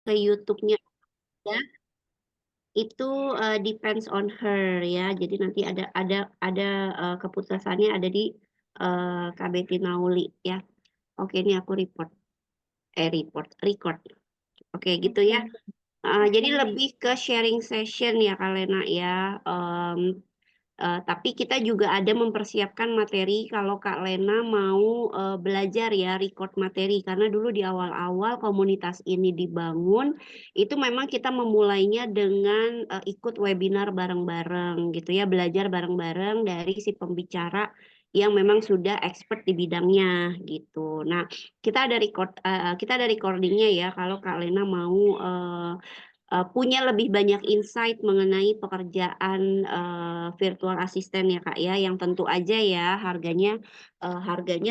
ke YouTube-nya ya, itu depends on her ya. Jadi nanti ada keputusannya ada di Kak Betty Nauli ya. Oke, ini aku record. Oke, gitu ya. Jadi lebih ke sharing session ya Kak Lena ya. Tapi kita juga ada mempersiapkan materi kalau Kak Lena mau belajar ya record materi karena dulu di awal-awal komunitas ini dibangun itu memang kita memulainya dengan ikut webinar bareng-bareng gitu ya, belajar bareng-bareng dari si pembicara yang memang sudah expert di bidangnya gitu. Nah, kita ada recordingnya ya kalau Kak Lena mau punya lebih banyak insight mengenai pekerjaan virtual assistant ya Kak ya, yang tentu aja ya harganya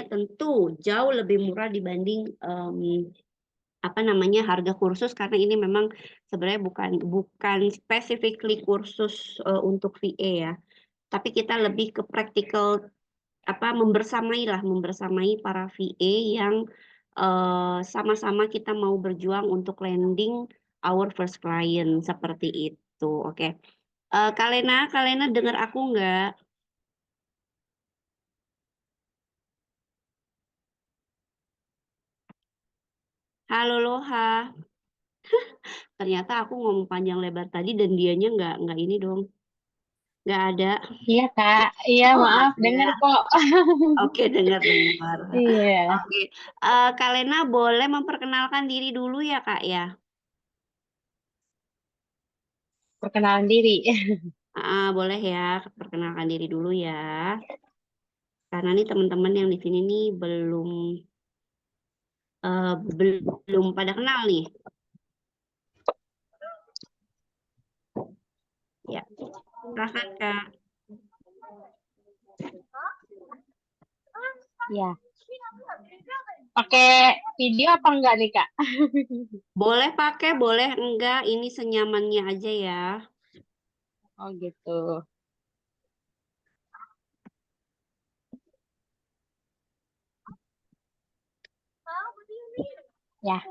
tentu jauh lebih murah dibanding apa namanya harga kursus karena ini memang sebenarnya bukan specifically kursus untuk VA ya, tapi kita lebih ke practical apa membersamai para VA yang sama-sama kita mau berjuang untuk landing our first client seperti itu. Oke. Kak Lena dengar aku nggak? Halo Loha. Ternyata aku ngomong panjang lebar tadi dan dianya nggak ini dong. Nggak ada. Iya, Kak. Iya, Oh maaf. Dengar ada. kok. Oke, dengar. Iya, Oke. Kak Lena boleh memperkenalkan diri dulu ya Kak ya? perkenalan diri. Boleh ya, perkenalkan diri dulu ya. Karena nih teman-teman yang di sini nih belum pada kenal nih. Ya, silahkan Kak. Ya. Pakai video apa enggak nih, Kak? Boleh pakai, boleh enggak. Ini senyamannya aja ya. Oh, gitu. Ya.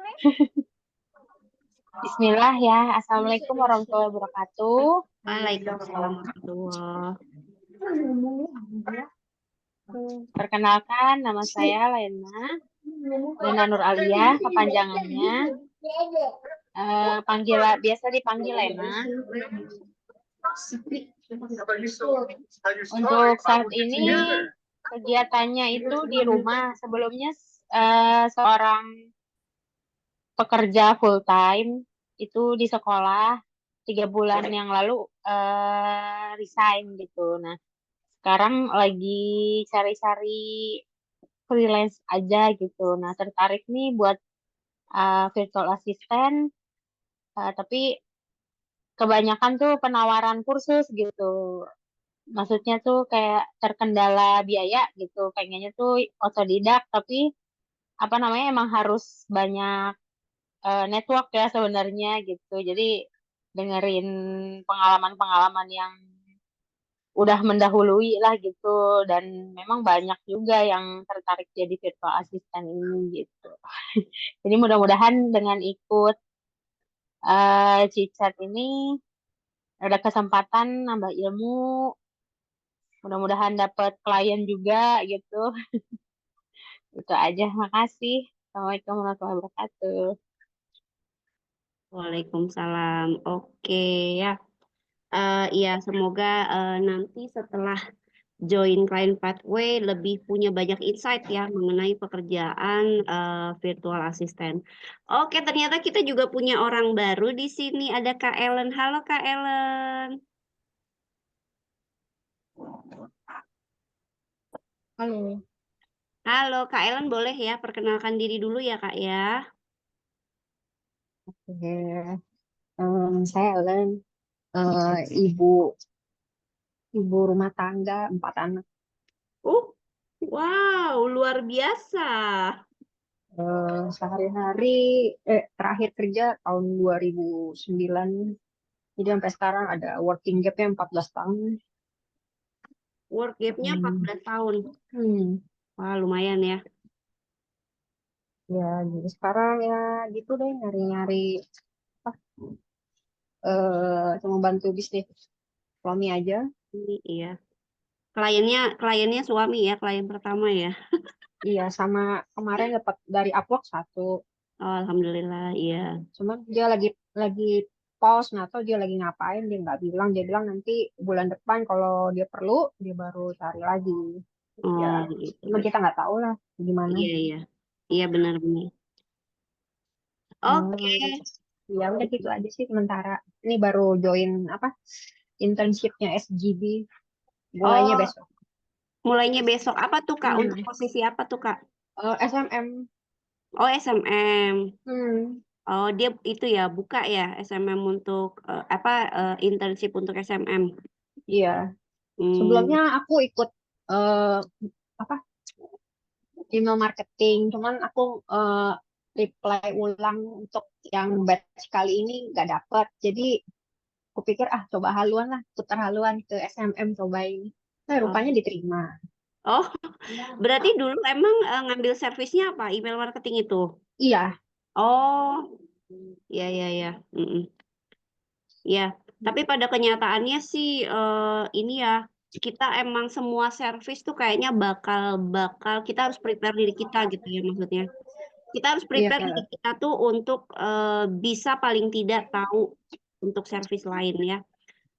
Bismillah ya. Assalamualaikum warahmatullahi wabarakatuh. Waalaikumsalam warahmatullahi. Perkenalkan, nama saya Lena Nur Alia, kepanjangannya. Biasa dipanggil Lena. Untuk saat ini kegiatannya itu di rumah. Sebelumnya seorang pekerja full time itu di sekolah 3 bulan yang lalu resign gitu. Nah, sekarang lagi cari-cari freelance aja gitu. Nah, tertarik nih buat virtual assistant, tapi kebanyakan tuh penawaran kursus gitu. Maksudnya tuh kayak terkendala biaya gitu. Pengennya tuh otodidak, tapi apa namanya emang harus banyak network ya sebenarnya gitu. Jadi dengerin pengalaman-pengalaman yang udah mendahului lah gitu dan memang banyak juga yang tertarik jadi virtual assistant ini gitu. Jadi mudah-mudahan dengan ikut Cicat ini ada kesempatan nambah ilmu, mudah-mudahan dapat klien juga gitu. Itu aja, makasih. Assalamualaikum warahmatullahi wabarakatuh. Waalaikumsalam. Oke ya. Iya, semoga nanti setelah join Client Pathway lebih punya banyak insight ya mengenai pekerjaan virtual assistant. Oke, ternyata kita juga punya orang baru di sini. Ada Kak Ellen. Halo Kak Ellen. Halo. Halo Kak Ellen, boleh ya perkenalkan diri dulu ya Kak ya. Oke. Saya Ellen, ibu ibu rumah tangga 4 anak. Uh, wow, luar biasa. Sehari-hari terakhir kerja tahun 2009, jadi sampai sekarang ada working gapnya 14 tahun. Work gap-nya Hmm. 14 tahun. Hmm. Wah, lumayan ya. Ya, jadi sekarang ya gitu deh nyari-nyari cuma bantu bisnis suami aja. Iya. Kliennya suami ya, klien pertama ya. Iya, sama kemarin dapat dari Upwork satu. Oh, alhamdulillah, iya. Cuman dia lagi pause, nggak tahu dia lagi ngapain, dia nggak bilang. Dia bilang nanti bulan depan kalau dia perlu dia baru cari lagi. Ya, Oh, gitu. cuman kita nggak tahu lah gimana. Iya, iya. Iya, benar-benar. Oke. Hmm, ya udah gitu aja sih sementara. Ini baru join apa internshipnya SGB, mulainya Oh, besok. mulainya besok. Apa tuh, Kak? Untuk Hmm. posisi apa tuh, Kak? SMM. Oh, SMM. Hmm, Oh, dia itu ya, buka ya SMM untuk apa internship untuk SMM. iya. Hmm. Sebelumnya aku ikut eh, apa email marketing, cuman aku eh, reply ulang untuk yang batch kali ini nggak dapet. Jadi aku pikir coba haluan lah, putar haluan ke SMM cobain. Nah, Oh, rupanya diterima. oh, berarti dulu emang ngambil servisnya apa? Email marketing itu? Iya. Oh, ya, ya, ya. Mm-mm. Ya, tapi pada kenyataannya sih ini ya, kita emang semua servis tuh kayaknya bakal bakal kita harus prepare diri kita gitu ya maksudnya. Kita harus Iya, prepare diri kita tuh untuk bisa paling tidak tahu untuk servis lain ya.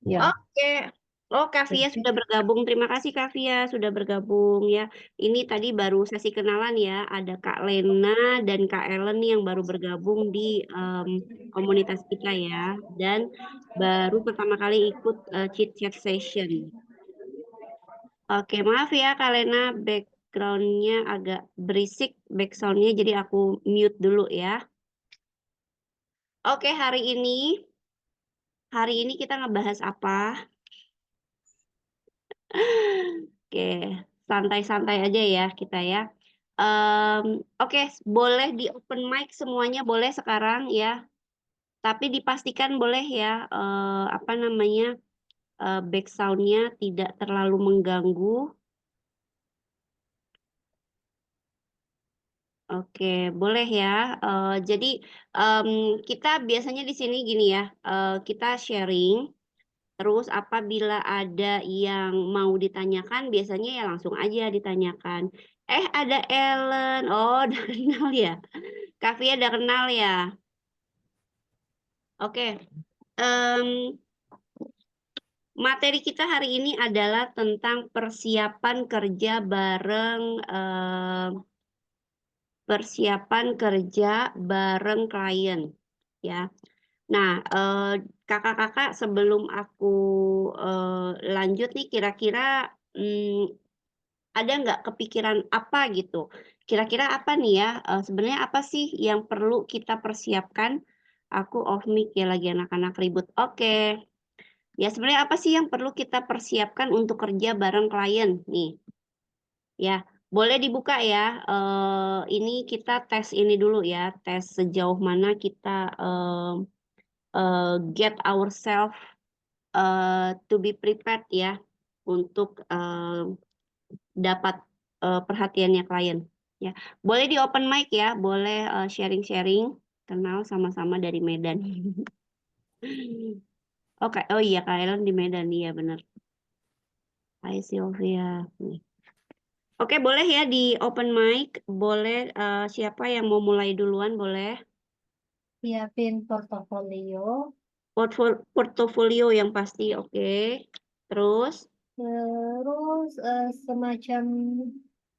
iya. Oke. Oh, Kavia Oke. sudah bergabung. Terima kasih Kavia sudah bergabung ya. Ini tadi baru sesi kenalan ya. Ada Kak Lena dan Kak Ellen nih yang baru bergabung di komunitas kita ya. Dan baru pertama kali ikut chit chat session. Oke, maaf ya Kak Lena, backgroundnya agak berisik backsoundnya, jadi aku mute dulu ya. Oke, hari ini kita ngebahas apa? Oke, santai-santai aja ya kita ya. Oke, boleh di open mic semuanya boleh sekarang ya. Tapi dipastikan boleh ya, apa namanya, back sound-nya tidak terlalu mengganggu. Oke, boleh ya. Jadi em, kita biasanya di sini gini ya, kita sharing. Terus apabila ada yang mau ditanyakan, biasanya ya langsung aja ditanyakan. Ada Ellen. Oh, udah kenal ya. Kavia udah kenal ya. Oke. Em, materi kita hari ini adalah tentang persiapan kerja bareng klien. Ya. Nah, kakak-kakak sebelum aku lanjut nih, kira-kira hmm, ada nggak kepikiran apa gitu? Kira-kira apa nih ya? Sebenarnya apa sih yang perlu kita persiapkan? Aku off mic ya lagi anak-anak ribut. Oke, ya sebenarnya apa sih yang perlu kita persiapkan untuk kerja bareng klien nih? Ya, boleh dibuka ya. Ini kita tes ini dulu ya, tes sejauh mana kita get ourselves to be prepared ya untuk dapat perhatiannya klien. Ya, boleh di open mic ya, boleh sharing-sharing. Kenal sama-sama dari Medan. Oke, oh iya Kak Ellen di Medan, iya benar. Hai Sylvia. Nih. Oke, boleh ya di open mic, boleh siapa yang mau mulai duluan, boleh. Siapin portofolio, Portofolio yang pasti, oke. Terus, terus semacam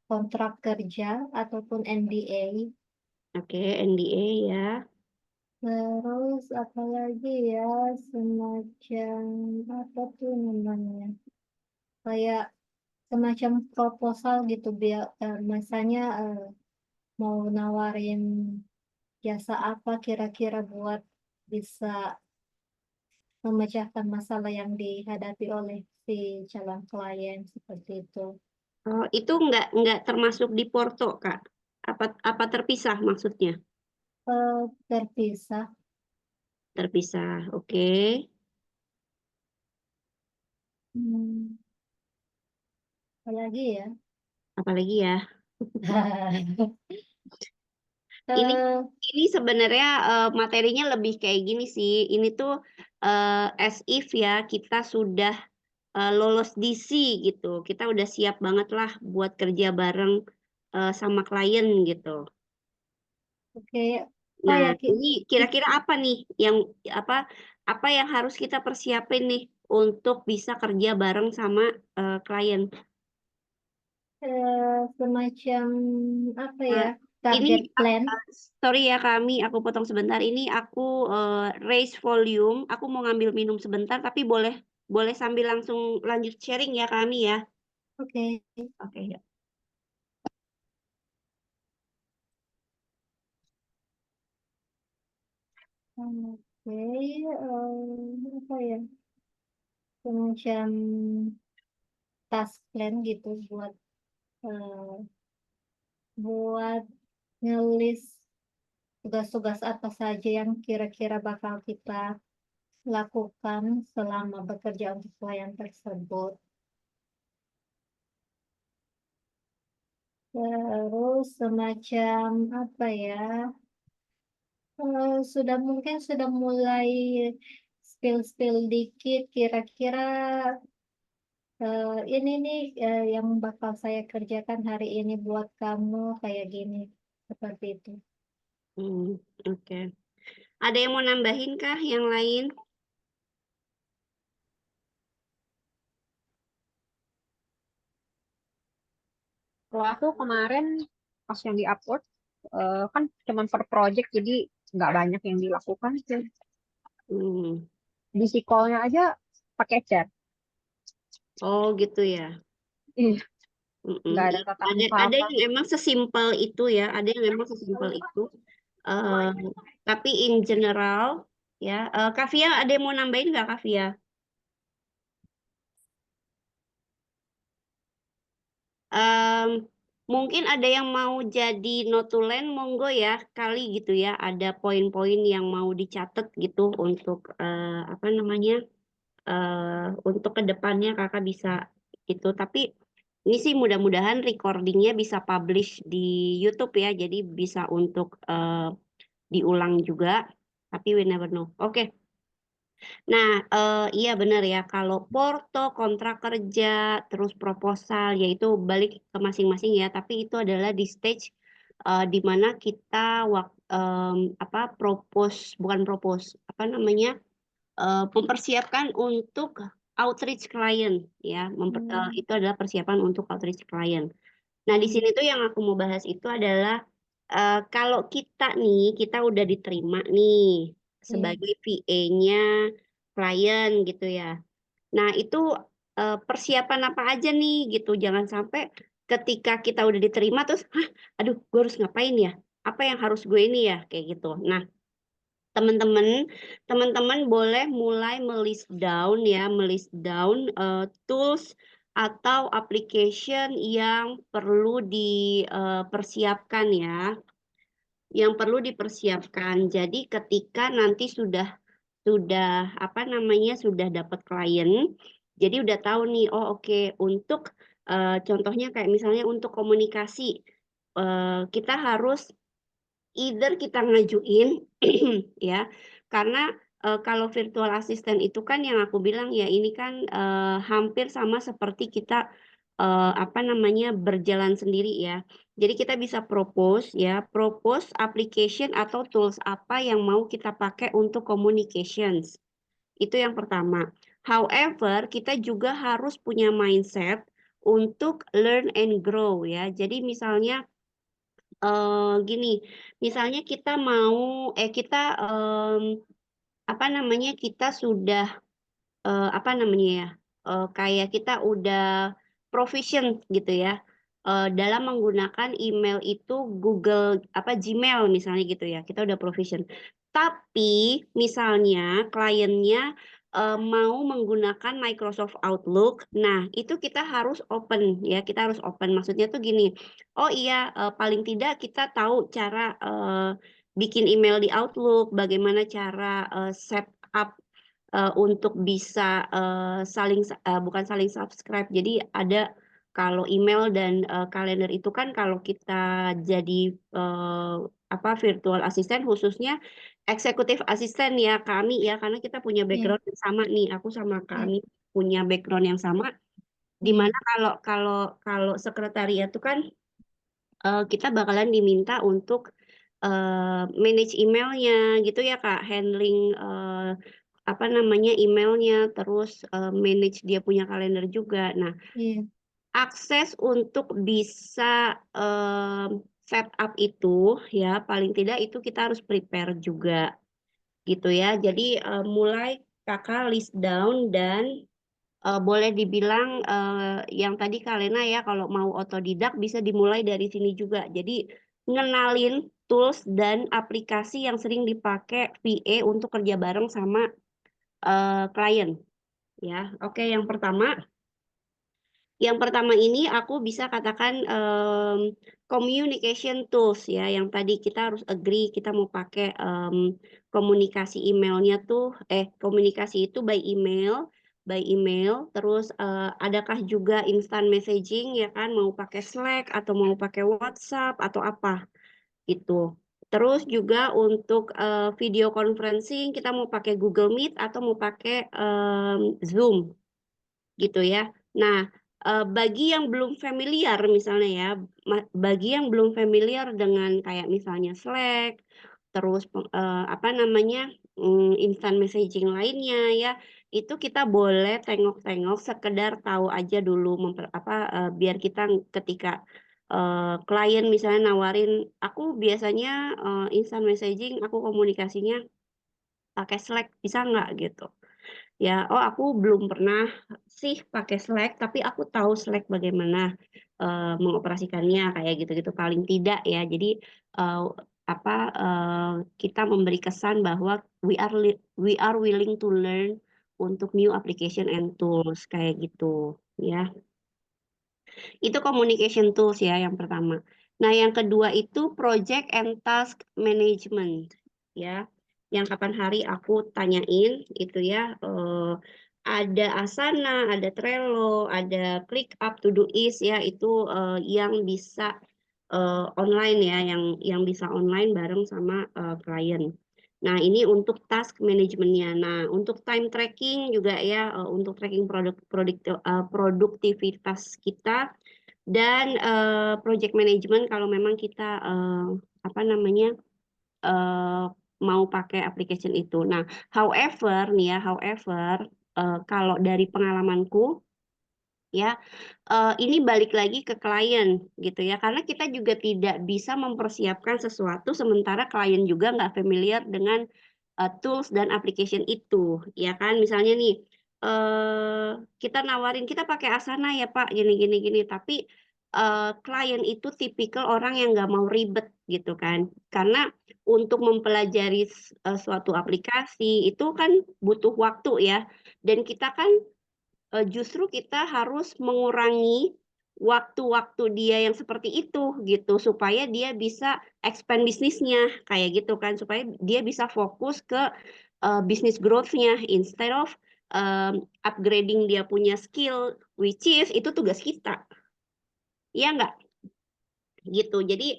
kontrak kerja ataupun NDA, oke, NDA ya. terus apa lagi ya, semacam apa tuh namanya, kayak semacam proposal gitu biar misalnya mau nawarin jasa apa kira-kira buat bisa memecahkan masalah yang dihadapi oleh si calon klien seperti itu. Oh, itu nggak termasuk di Porto, Kak. Apa terpisah maksudnya? Terpisah. Terpisah, oke. Hmm, apa lagi ya? Apalagi ya? Ini Eh, ini sebenarnya materinya lebih kayak gini sih. Ini tuh as if ya kita sudah lolos DC gitu. Kita udah siap banget lah buat kerja bareng sama klien gitu. oke. Oh Nah, ya, ini kira-kira apa nih yang apa apa yang harus kita persiapin nih untuk bisa kerja bareng sama klien? semacam apa Nah, ya? ini Target plan. sorry ya kami, aku potong sebentar. Ini aku raise volume. Aku mau ngambil minum sebentar, tapi boleh boleh sambil langsung lanjut sharing ya kami ya. Oke. Oke ya. Oke. Apa ya? Semacam task plan gitu eh, buat ngelis tugas-tugas apa saja yang kira-kira bakal kita lakukan selama bekerja untuk klien tersebut. Terus semacam apa ya? Sudah mulai spill-spill dikit kira-kira ini nih yang bakal saya kerjakan hari ini buat kamu kayak gini seperti itu. Oke. Ada yang mau nambahin kah yang lain? Kalau aku kemarin pas yang di-upload kan cuman per project jadi nggak banyak yang dilakukan sih. Hmm. Di call-nya aja pakai chat. Oh gitu ya. Ih, Mm-mm. nggak ada Iya. tatap Ada muka ada apa. yang emang sesimpel itu ya. Ada yang emang sesimpel itu. Eh, tapi in general ya. Kavia ada yang mau nambahin nggak Kavia? Em, mungkin ada yang mau jadi notulen, monggo ya, kali gitu ya. Ada poin-poin yang mau dicatat gitu untuk apa namanya, untuk kedepannya kakak bisa itu. Tapi ini sih mudah-mudahan recordingnya bisa publish di YouTube ya, jadi bisa untuk diulang juga. Tapi we never know. Oke. Nah, iya benar ya. Kalau porto, kontrak kerja, terus proposal, yaitu balik ke masing-masing ya. Tapi itu adalah di stage di mana kita apa propose, bukan propose, apa namanya, mempersiapkan untuk outreach klien ya. Hmm, Itu adalah persiapan untuk outreach klien. Nah, di sini tuh yang aku mau bahas itu adalah kalau kita nih, kita udah diterima nih iya. sebagai PA-nya klien gitu ya. Nah, itu persiapan apa aja nih gitu. Jangan sampai ketika kita udah diterima terus, hah, aduh, gue harus ngapain ya? Apa yang harus gue ini ya? Kayak gitu. Nah, teman-teman, teman-teman boleh mulai melist down tools atau application yang perlu dipersiapkan ya, yang perlu dipersiapkan. Jadi ketika nanti sudah apa namanya sudah dapat klien, jadi udah tahu nih, oh oke, untuk contohnya kayak misalnya untuk komunikasi, kita harus either kita ngajuin ya, karena kalau virtual assistant itu kan yang aku bilang ya ini kan hampir sama seperti kita apa namanya berjalan sendiri ya. Jadi kita bisa propose ya, propose application atau tools apa yang mau kita pakai untuk communications. Itu yang pertama. However, kita juga harus punya mindset untuk learn and grow ya. Jadi misalnya gini, misalnya kita mau kita apa namanya kita sudah apa namanya ya kayak kita udah proficient gitu ya dalam menggunakan email itu Google apa Gmail misalnya gitu ya kita udah proficient tapi misalnya kliennya mau menggunakan Microsoft Outlook nah itu kita harus open ya kita harus open maksudnya tuh gini oh iya paling tidak kita tahu cara bikin email di Outlook bagaimana cara set up untuk bisa saling bukan saling subscribe. Jadi ada kalau email dan kalender itu kan kalau kita jadi virtual assistant khususnya eksekutif asisten ya kami ya, karena kita punya background yang sama nih, aku sama kami punya background yang sama, dimana kalau sekretariat itu kan kita bakalan diminta untuk manage emailnya gitu ya Kak, handling emailnya, terus manage dia punya kalender juga. Nah, akses untuk bisa setup itu ya paling tidak itu kita harus prepare juga gitu ya. Jadi mulai Kakak list down dan boleh dibilang yang tadi Kak Lena ya kalau mau otodidak bisa dimulai dari sini juga. Jadi ngenalin tools dan aplikasi yang sering dipakai VA untuk kerja bareng sama klien ya. Oke, yang pertama ini aku bisa katakan communication tools ya, yang tadi kita harus agree kita mau pakai komunikasi emailnya tuh komunikasi itu by email, terus adakah juga instant messaging ya kan, mau pakai Slack atau mau pakai WhatsApp atau apa gitu. Terus juga untuk video conferencing kita mau pakai Google Meet atau mau pakai Zoom gitu ya. Nah, bagi yang belum familiar misalnya ya, bagi yang belum familiar dengan kayak misalnya Slack, terus instant messaging lainnya ya, itu kita boleh tengok-tengok sekedar tahu aja dulu biar kita ketika klien misalnya nawarin, aku biasanya instant messaging, aku komunikasinya pakai Slack, bisa nggak gitu. Ya, oh aku belum pernah sih pakai Slack, tapi aku tahu Slack bagaimana mengoperasikannya kayak gitu-gitu paling tidak ya. Jadi kita memberi kesan bahwa we are willing to learn untuk new application and tools kayak gitu ya. Itu communication tools ya yang pertama. Nah, yang kedua itu project and task management ya. Yang kapan hari aku tanyain itu ya, ada Asana, ada Trello, ada ClickUp, Todoist ya, itu yang bisa online ya, yang bisa online bareng sama klien. Nah, ini untuk task manajemennya. Nah, untuk time tracking juga ya, untuk tracking produktivitas kita dan project management kalau memang kita mau pakai application itu. Nah, however kalau dari pengalamanku ya, ini balik lagi ke klien gitu ya, karena kita juga tidak bisa mempersiapkan sesuatu sementara klien juga nggak familiar dengan tools dan application itu, ya kan. Misalnya nih, kita nawarin, "Kita pakai Asana ya Pak, gini gini gini," tapi klien itu tipikal orang yang nggak mau ribet gitu kan. Karena untuk mempelajari suatu aplikasi itu kan butuh waktu ya, dan kita kan justru kita harus mengurangi waktu-waktu dia yang seperti itu gitu, supaya dia bisa expand bisnisnya kayak gitu kan, supaya dia bisa fokus ke business growth-nya instead of upgrading dia punya skill, which is itu tugas kita, iya nggak? Gitu. Jadi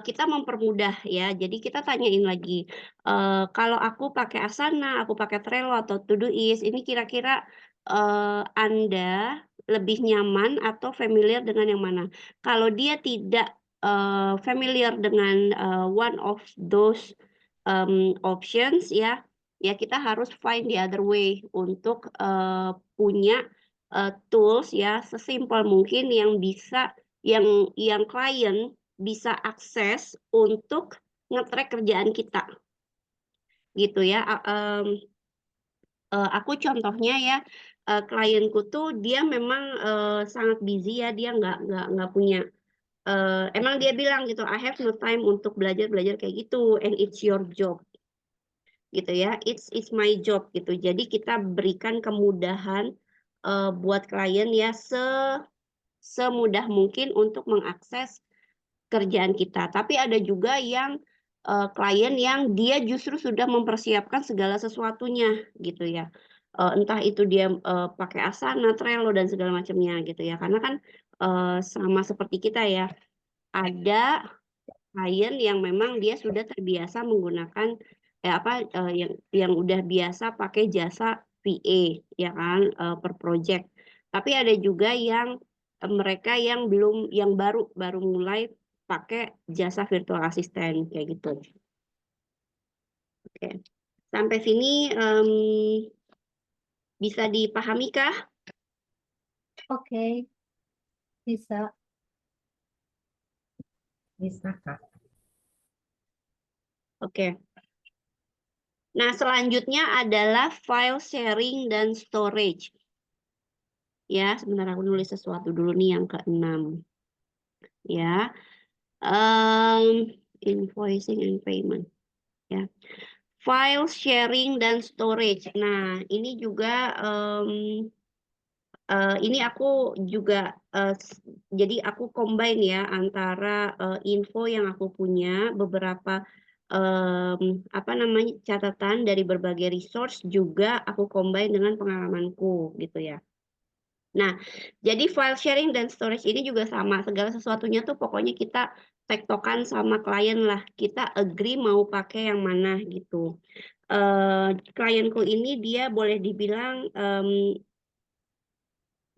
kita mempermudah ya. Jadi kita tanyain lagi, kalau aku pakai Asana, aku pakai Trello atau Todoist, ini kira-kira Anda lebih nyaman atau familiar dengan yang mana? Kalau dia tidak familiar dengan one of those options ya, ya kita harus find the other way untuk punya tools ya sesimpel mungkin yang bisa yang klien bisa akses untuk nge-track kerjaan kita, gitu ya. Aku contohnya ya, klienku tuh dia memang sangat busy ya, dia nggak punya, emang dia bilang gitu, "I have no time untuk belajar kayak gitu, and it's your job," gitu ya, "it's my job," gitu. Jadi kita berikan kemudahan buat klien ya semudah mungkin untuk mengakses kerjaan kita. Tapi ada juga yang klien yang dia justru sudah mempersiapkan segala sesuatunya gitu ya. Entah itu dia pakai Asana, Trello dan segala macamnya gitu ya. Karena kan sama seperti kita ya. Ada klien yang memang dia sudah terbiasa menggunakan yang udah biasa pakai jasa VA ya kan per project. Tapi ada juga yang mereka yang baru mulai pakai jasa virtual assistant kayak gitu. Oke. Sampai sini bisa dipahami kah? Oke, bisa. Bisa, Kak. Oke. Nah, selanjutnya adalah file sharing dan storage. Ya, sebentar aku nulis sesuatu dulu nih yang ke-6. Ya. Invoicing and payment. Ya. File sharing dan storage. Nah, ini juga ini aku juga jadi aku combine ya antara info yang aku punya, beberapa apa namanya catatan dari berbagai resource, juga aku combine dengan pengalamanku gitu ya. Nah, jadi file sharing dan storage ini juga sama, segala sesuatunya tuh pokoknya kita tektokan sama klien lah, kita agree mau pakai yang mana gitu. Klienku ini dia boleh dibilang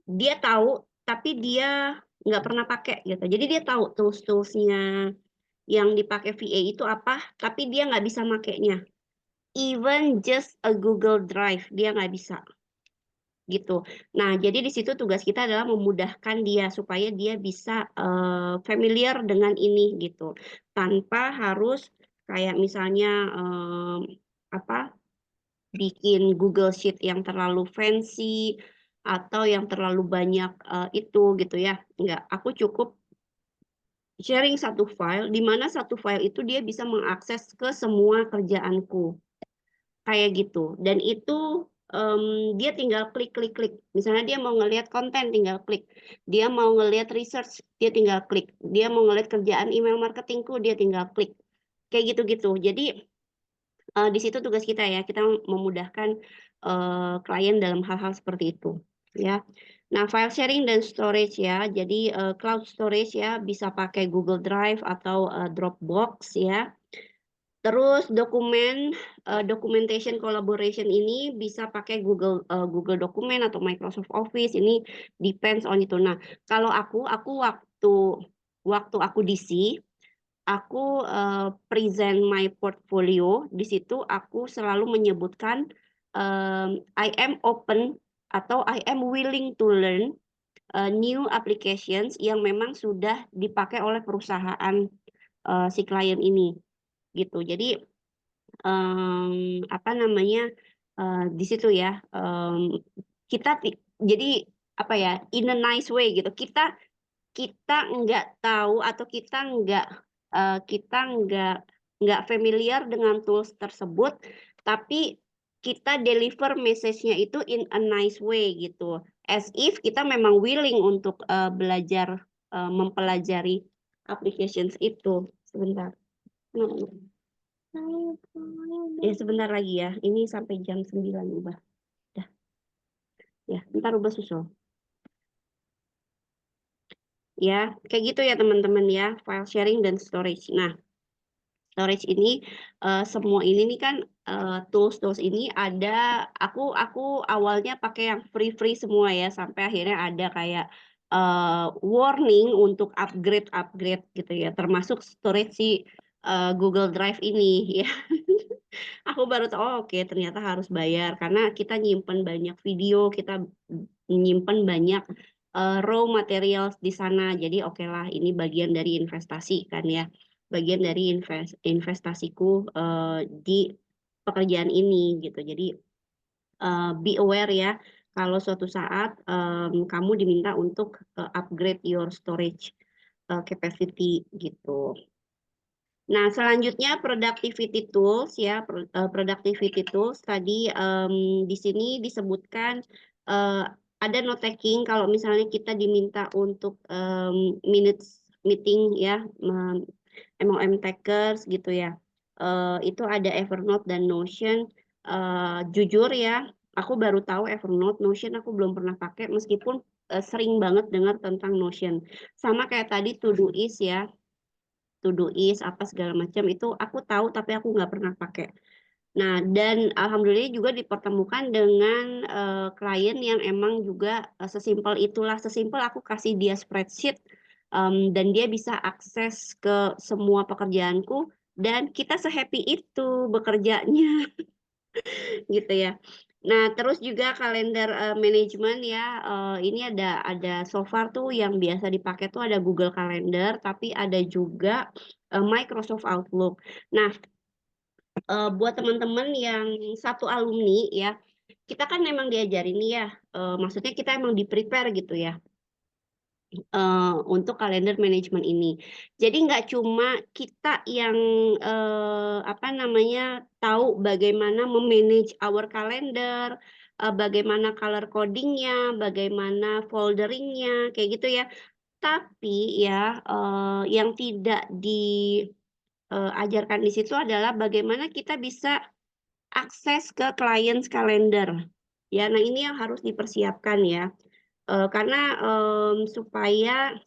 dia tahu tapi dia nggak pernah pakai gitu. Jadi dia tahu tools-toolsnya yang dipakai VA itu apa, tapi dia nggak bisa makainya. Even just a Google Drive dia nggak bisa gitu. Nah, jadi di situ tugas kita adalah memudahkan dia supaya dia bisa familiar dengan ini gitu, tanpa harus kayak misalnya apa bikin Google Sheet yang terlalu fancy atau yang terlalu banyak itu gitu ya. Enggak, aku cukup sharing satu file, di mana satu file itu dia bisa mengakses ke semua kerjaanku. Kayak gitu. Dan itu dia tinggal klik. Misalnya dia mau ngelihat konten, tinggal klik. Dia mau ngelihat research, dia tinggal klik. Dia mau ngelihat kerjaan email marketingku, dia tinggal klik. Kayak gitu-gitu. Jadi di situ tugas kita ya, kita memudahkan klien dalam hal-hal seperti itu. Ya. Nah, file sharing dan storage ya. Jadi cloud storage ya, bisa pakai Google Drive atau Dropbox ya. Terus documentation collaboration ini bisa pakai Google Document atau Microsoft Office, ini depends on itu. Nah, kalau aku waktu aku DC, aku present my portfolio, di situ aku selalu menyebutkan I am open atau I am willing to learn new applications yang memang sudah dipakai oleh perusahaan si klien ini gitu. Jadi apa namanya di situ ya kita jadi apa ya, in a nice way gitu, kita nggak tahu atau kita nggak familiar dengan tools tersebut, tapi kita deliver message-nya itu in a nice way gitu, as if kita memang willing untuk belajar mempelajari applications itu. Sebentar. Ya sebentar lagi ya, ini sampai jam 9 ubah. Dah. Ya, ntar ubah susul. Ya, kayak gitu ya teman-teman ya, file sharing dan storage. Nah, storage ini semua ini nih kan tools ini ada, aku awalnya pakai yang free semua ya, sampai akhirnya ada kayak warning untuk upgrade gitu ya, termasuk storage si Google Drive ini ya. Aku baru tahu, oh, oke, ternyata harus bayar karena kita nyimpen banyak video, kita nyimpen banyak raw materials di sana. Jadi oke lah, ini bagian dari investasi kan ya, bagian dari investasiku di pekerjaan ini gitu. Jadi be aware ya, kalau suatu saat kamu diminta untuk upgrade your storage capacity gitu. Nah, selanjutnya productivity tools ya, productivity tools tadi di sini disebutkan ada note taking kalau misalnya kita diminta untuk minutes meeting ya, MOM takers gitu ya. Itu ada Evernote dan Notion. Jujur ya, Aku baru tahu Evernote, Notion aku belum pernah pakai meskipun sering banget dengar tentang Notion. Sama kayak tadi Todoist ya, Todoist apa segala macam itu aku tahu tapi aku nggak pernah pakai. Nah, dan alhamdulillah juga dipertemukan dengan klien yang emang juga sesimpel itulah, sesimpel aku kasih dia spreadsheet dan dia bisa akses ke semua pekerjaanku dan kita sehappy itu bekerjanya gitu ya. Nah, terus juga kalender manajemen ya, ini ada so far tuh yang biasa dipakai tuh ada Google Calendar, tapi ada juga Microsoft Outlook. Nah, buat teman-teman yang satu alumni ya, kita kan memang diajarin nih ya, maksudnya kita emang di-prepare gitu ya, untuk kalender manajemen ini. Jadi nggak cuma kita yang apa namanya tahu bagaimana memanage our calendar, bagaimana color codingnya, bagaimana folderingnya, kayak gitu ya. Tapi ya yang tidak diajarkan di situ adalah bagaimana kita bisa akses ke clients calendar. Ya, nah ini yang harus dipersiapkan ya. Karena supaya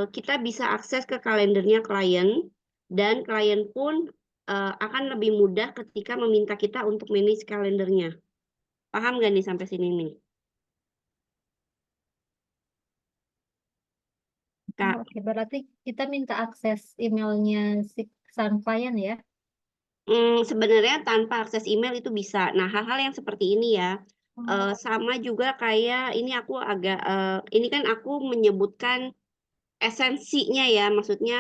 kita bisa akses ke kalendernya klien dan klien pun akan lebih mudah ketika meminta kita untuk manage kalendernya. Paham nggak nih sampai sini nih, Kak? Oke, berarti kita minta akses emailnya si sang klien ya. Sebenarnya tanpa akses email itu bisa. Nah, hal-hal yang seperti ini ya, sama juga kayak ini aku agak, ini kan aku menyebutkan esensinya ya, maksudnya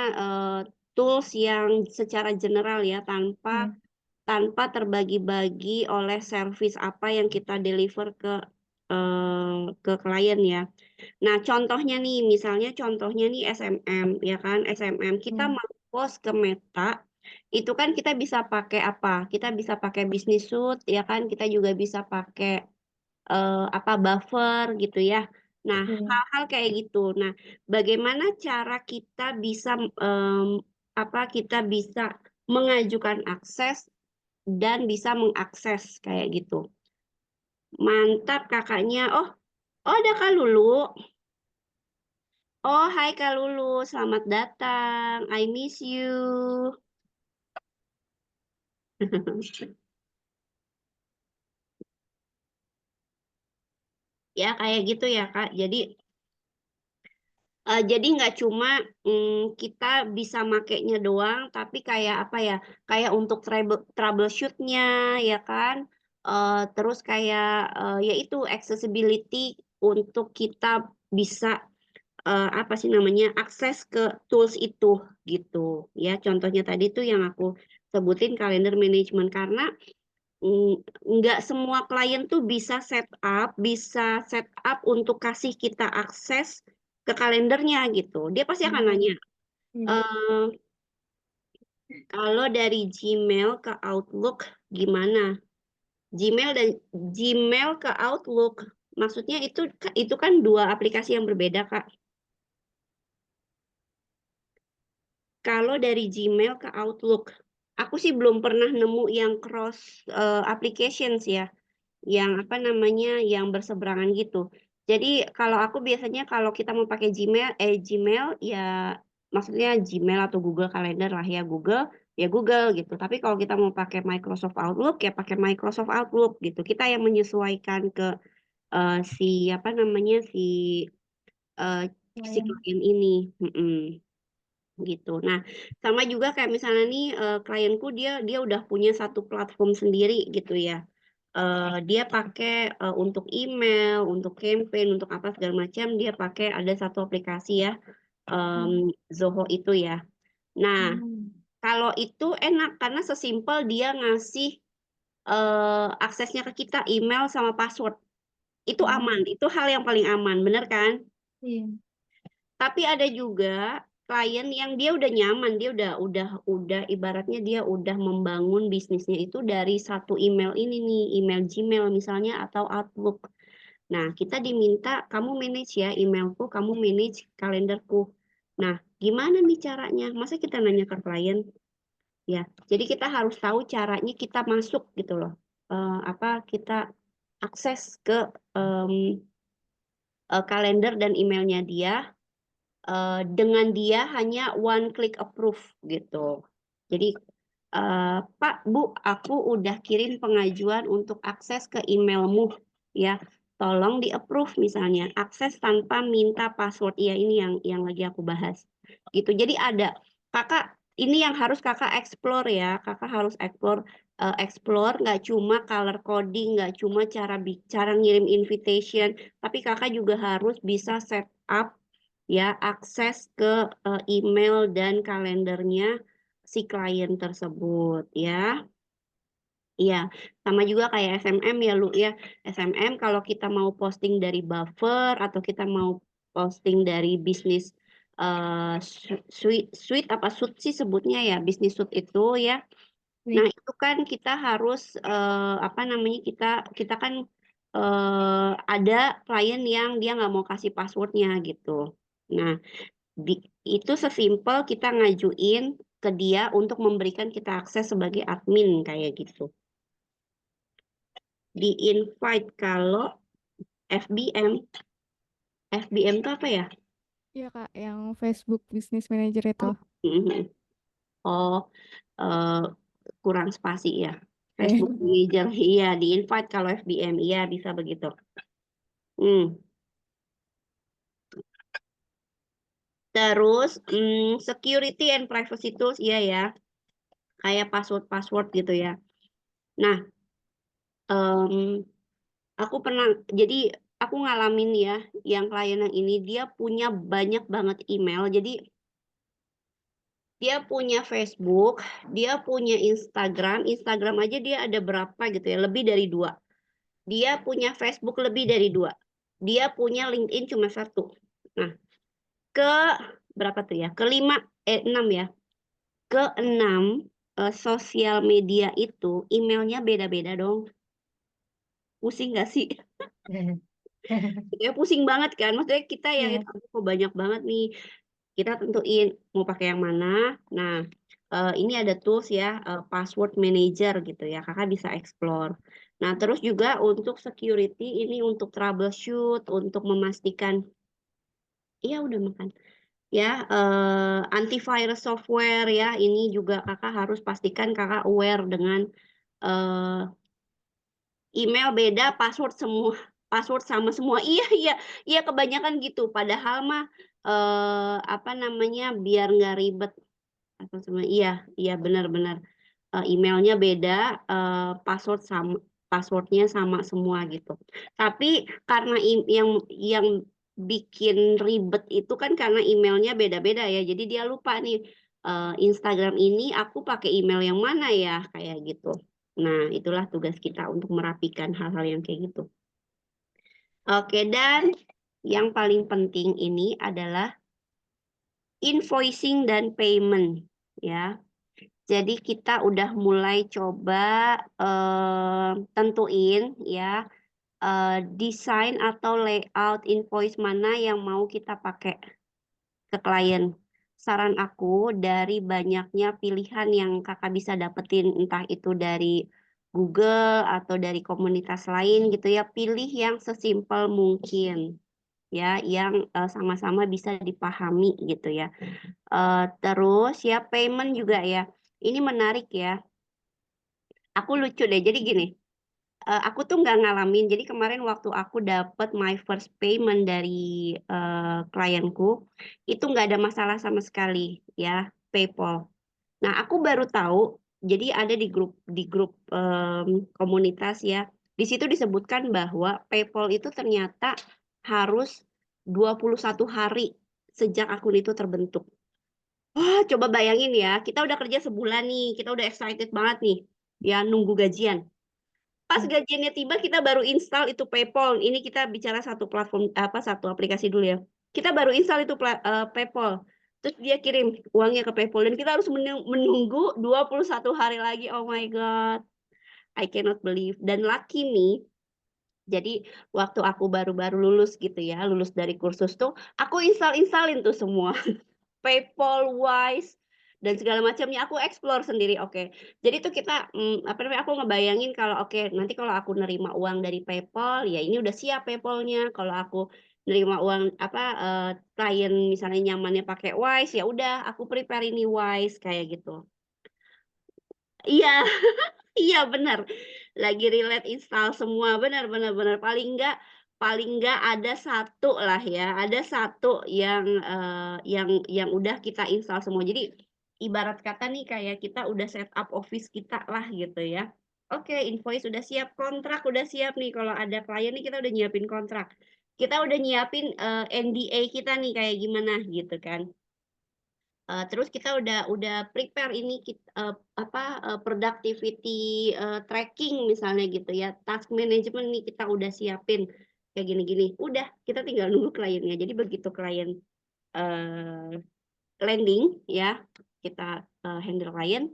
tools yang secara general ya, Ya. tanpa terbagi-bagi oleh service apa yang kita deliver ke klien ya. Nah, contohnya nih, misalnya contohnya nih SMM ya kan, SMM kita Ya. mau post ke Meta, itu kan kita bisa pakai apa? Kita bisa pakai business suite ya kan, kita juga bisa pakai apa buffer gitu ya. Nah, Ya. hal-hal kayak gitu. Nah, bagaimana cara kita bisa apa kita bisa mengajukan akses dan bisa mengakses kayak gitu. Mantap kakaknya. Oh, oh ada Kak Lulu. Oh, hai Kak Lulu, selamat datang. I miss you. Ya, kayak gitu ya, Kak. Jadi nggak cuma kita bisa makainya doang, tapi kayak apa ya? Kayak untuk troubleshoot-nya, ya kan? Terus kayak yaitu accessibility untuk kita bisa apa sih namanya akses ke tools itu gitu ya. Contohnya tadi tuh yang aku sebutin kalender management karena nggak semua klien tuh bisa set up untuk kasih kita akses ke kalendernya gitu. Dia pasti akan nanya, Ya. eh kalau dari Gmail ke Outlook gimana? Gmail dan Gmail ke Outlook, maksudnya itu kan dua aplikasi yang berbeda, Kak. Kalau dari Gmail ke Outlook, aku sih belum pernah nemu yang cross applications ya. Yang apa namanya yang berseberangan gitu. Jadi kalau aku biasanya kalau kita mau pakai Gmail ya maksudnya Gmail atau Google Calendar lah ya Google gitu. Tapi kalau kita mau pakai Microsoft Outlook ya pakai Microsoft Outlook gitu. Kita yang menyesuaikan ke si apa namanya eh, si Klien. klien ini. Gitu. Nah, sama juga kayak misalnya nih klienku dia udah punya satu platform sendiri gitu ya. Dia pakai untuk email, untuk campaign, untuk apa segala macam, dia pakai ada satu aplikasi ya, Zoho itu ya. Nah, Hmm. kalau itu enak karena sesimpel dia ngasih aksesnya ke kita email sama password. Itu aman, Hmm. itu hal yang paling aman, bener kan? Iya. Tapi ada juga klien yang dia udah nyaman, dia udah ibaratnya dia udah membangun bisnisnya itu dari satu email ini nih, email Gmail misalnya atau Outlook. Nah, kita diminta kamu manage ya emailku, kamu manage kalenderku. Nah, gimana nih caranya? Masa kita nanya ke klien? Ya, jadi kita harus tahu caranya kita masuk gitu loh. kita akses ke kalender dan emailnya dia. Dengan dia hanya one click approve gitu. Jadi Pak, Bu, aku udah kirim pengajuan untuk akses ke emailmu ya. Tolong di approve misalnya, akses tanpa minta password. Iya, ini yang lagi aku bahas. Gitu. Jadi ada Kakak ini yang harus Kakak explore ya. Kakak harus explore nggak cuma color coding, nggak cuma cara ngirim invitation, tapi Kakak juga harus bisa set up ya akses ke email dan kalendernya si klien tersebut ya. Iya, sama juga kayak SMM ya Lu ya. SMM kalau kita mau posting dari Buffer atau kita mau posting dari bisnis suite apa suite sih sebutnya ya, bisnis suite itu ya. Nah, Nih, itu kan kita harus apa namanya kita kan ada klien yang dia nggak mau kasih passwordnya gitu. Nah, itu sesimpel kita ngajuin ke dia untuk memberikan kita akses sebagai admin kayak gitu. Di invite kalau FBM. FBM itu apa ya? Iya Kak, yang Facebook Business Manager itu. Mhm. Oh, eh, kurang spasi ya. Eh, Facebook Manager, iya di invite kalau FBM, iya bisa begitu. Hmm. Terus security and privacy tools, iya ya, kayak password gitu ya. Nah, aku pernah, jadi aku ngalamin ya, yang klien yang ini dia punya banyak banget email. Jadi dia punya Facebook, dia punya Instagram, Instagram aja dia ada berapa gitu ya, lebih dari 2. Dia punya Facebook lebih dari 2. Dia punya LinkedIn cuma 1. Nah, ke berapa tuh ya? Kelima, 6 ya. Ke-6 sosial media itu emailnya beda-beda dong. Pusing gak sih? Ya pusing banget kan. Maksudnya kita yang Iya. itu kok banyak banget nih. Kita tentuin mau pakai yang mana. Nah, ini ada tools ya, password manager gitu ya. Kakak bisa explore. Nah, terus juga untuk security ini untuk troubleshoot, untuk memastikan iya udah makan. Ya, antivirus software ya. Ini juga Kakak harus pastikan Kakak aware dengan eh, email beda, password semua, password sama semua. Iya, iya, iya kebanyakan gitu. Padahal mah apa namanya biar nggak ribet atau semua. Iya, iya benar-benar emailnya beda, passwordnya sama semua gitu. Tapi karena yang bikin ribet itu kan karena emailnya beda-beda ya. Jadi dia lupa nih Instagram ini aku pakai email yang mana ya kayak gitu. Nah, itulah tugas kita untuk merapikan hal-hal yang kayak gitu. Oke, dan yang paling penting ini adalah invoicing dan payment ya. Jadi kita udah mulai coba tentuin ya desain atau layout invoice mana yang mau kita pakai ke klien. Saran aku dari banyaknya pilihan yang kakak bisa dapetin entah itu dari Google atau dari komunitas lain gitu ya, pilih yang sesimpel mungkin ya, yang sama-sama bisa dipahami gitu ya. Terus ya payment juga ya. Ini menarik ya. Aku lucu deh. Jadi gini, aku tuh nggak ngalamin. Jadi kemarin waktu aku dapat my first payment dari klienku, itu nggak ada masalah sama sekali ya PayPal. Nah, aku baru tahu. Jadi ada di grup komunitas ya. Di situ disebutkan bahwa PayPal itu ternyata harus 21 hari sejak akun itu terbentuk. Wah, coba bayangin ya, kita udah kerja sebulan nih, kita udah excited banget nih, ya nunggu gajian. Pas gajiannya tiba, kita baru install itu PayPal. Ini kita bicara satu platform, satu aplikasi dulu ya. Kita baru install itu PayPal. Terus dia kirim uangnya ke PayPal dan kita harus menunggu 21 hari lagi. Oh my God, I cannot believe. Dan lucky nih, jadi waktu aku baru-baru lulus gitu ya, lulus dari kursus tuh, aku installin tuh semua. PayPal, Wise. dan segala macamnya aku explore sendiri, oke. Jadi tuh kita, apa namanya, aku ngebayangin kalau oke, nanti kalau aku nerima uang dari PayPal, ya ini udah siap PayPal-nya. Kalau aku nerima uang apa, klien misalnya nyamannya pakai Wise, ya udah aku prepare ini Wise, kayak gitu. Iya. Iya benar, lagi relate install semua, benar benar benar, paling enggak ada satu lah ya, ada satu yang udah kita install semua. Jadi, ibarat kata nih kayak kita udah setup office kita lah gitu ya. Oke, invoice udah siap, kontrak udah siap nih, kalau ada klien nih kita udah nyiapin kontrak. Kita udah nyiapin, NDA kita nih kayak gimana gitu kan. Terus kita udah prepare ini productivity, tracking misalnya gitu ya, task management nih kita udah siapin, kayak gini-gini. Udah, kita tinggal nunggu kliennya. Jadi begitu klien, eee, landing ya, kita, handle klien,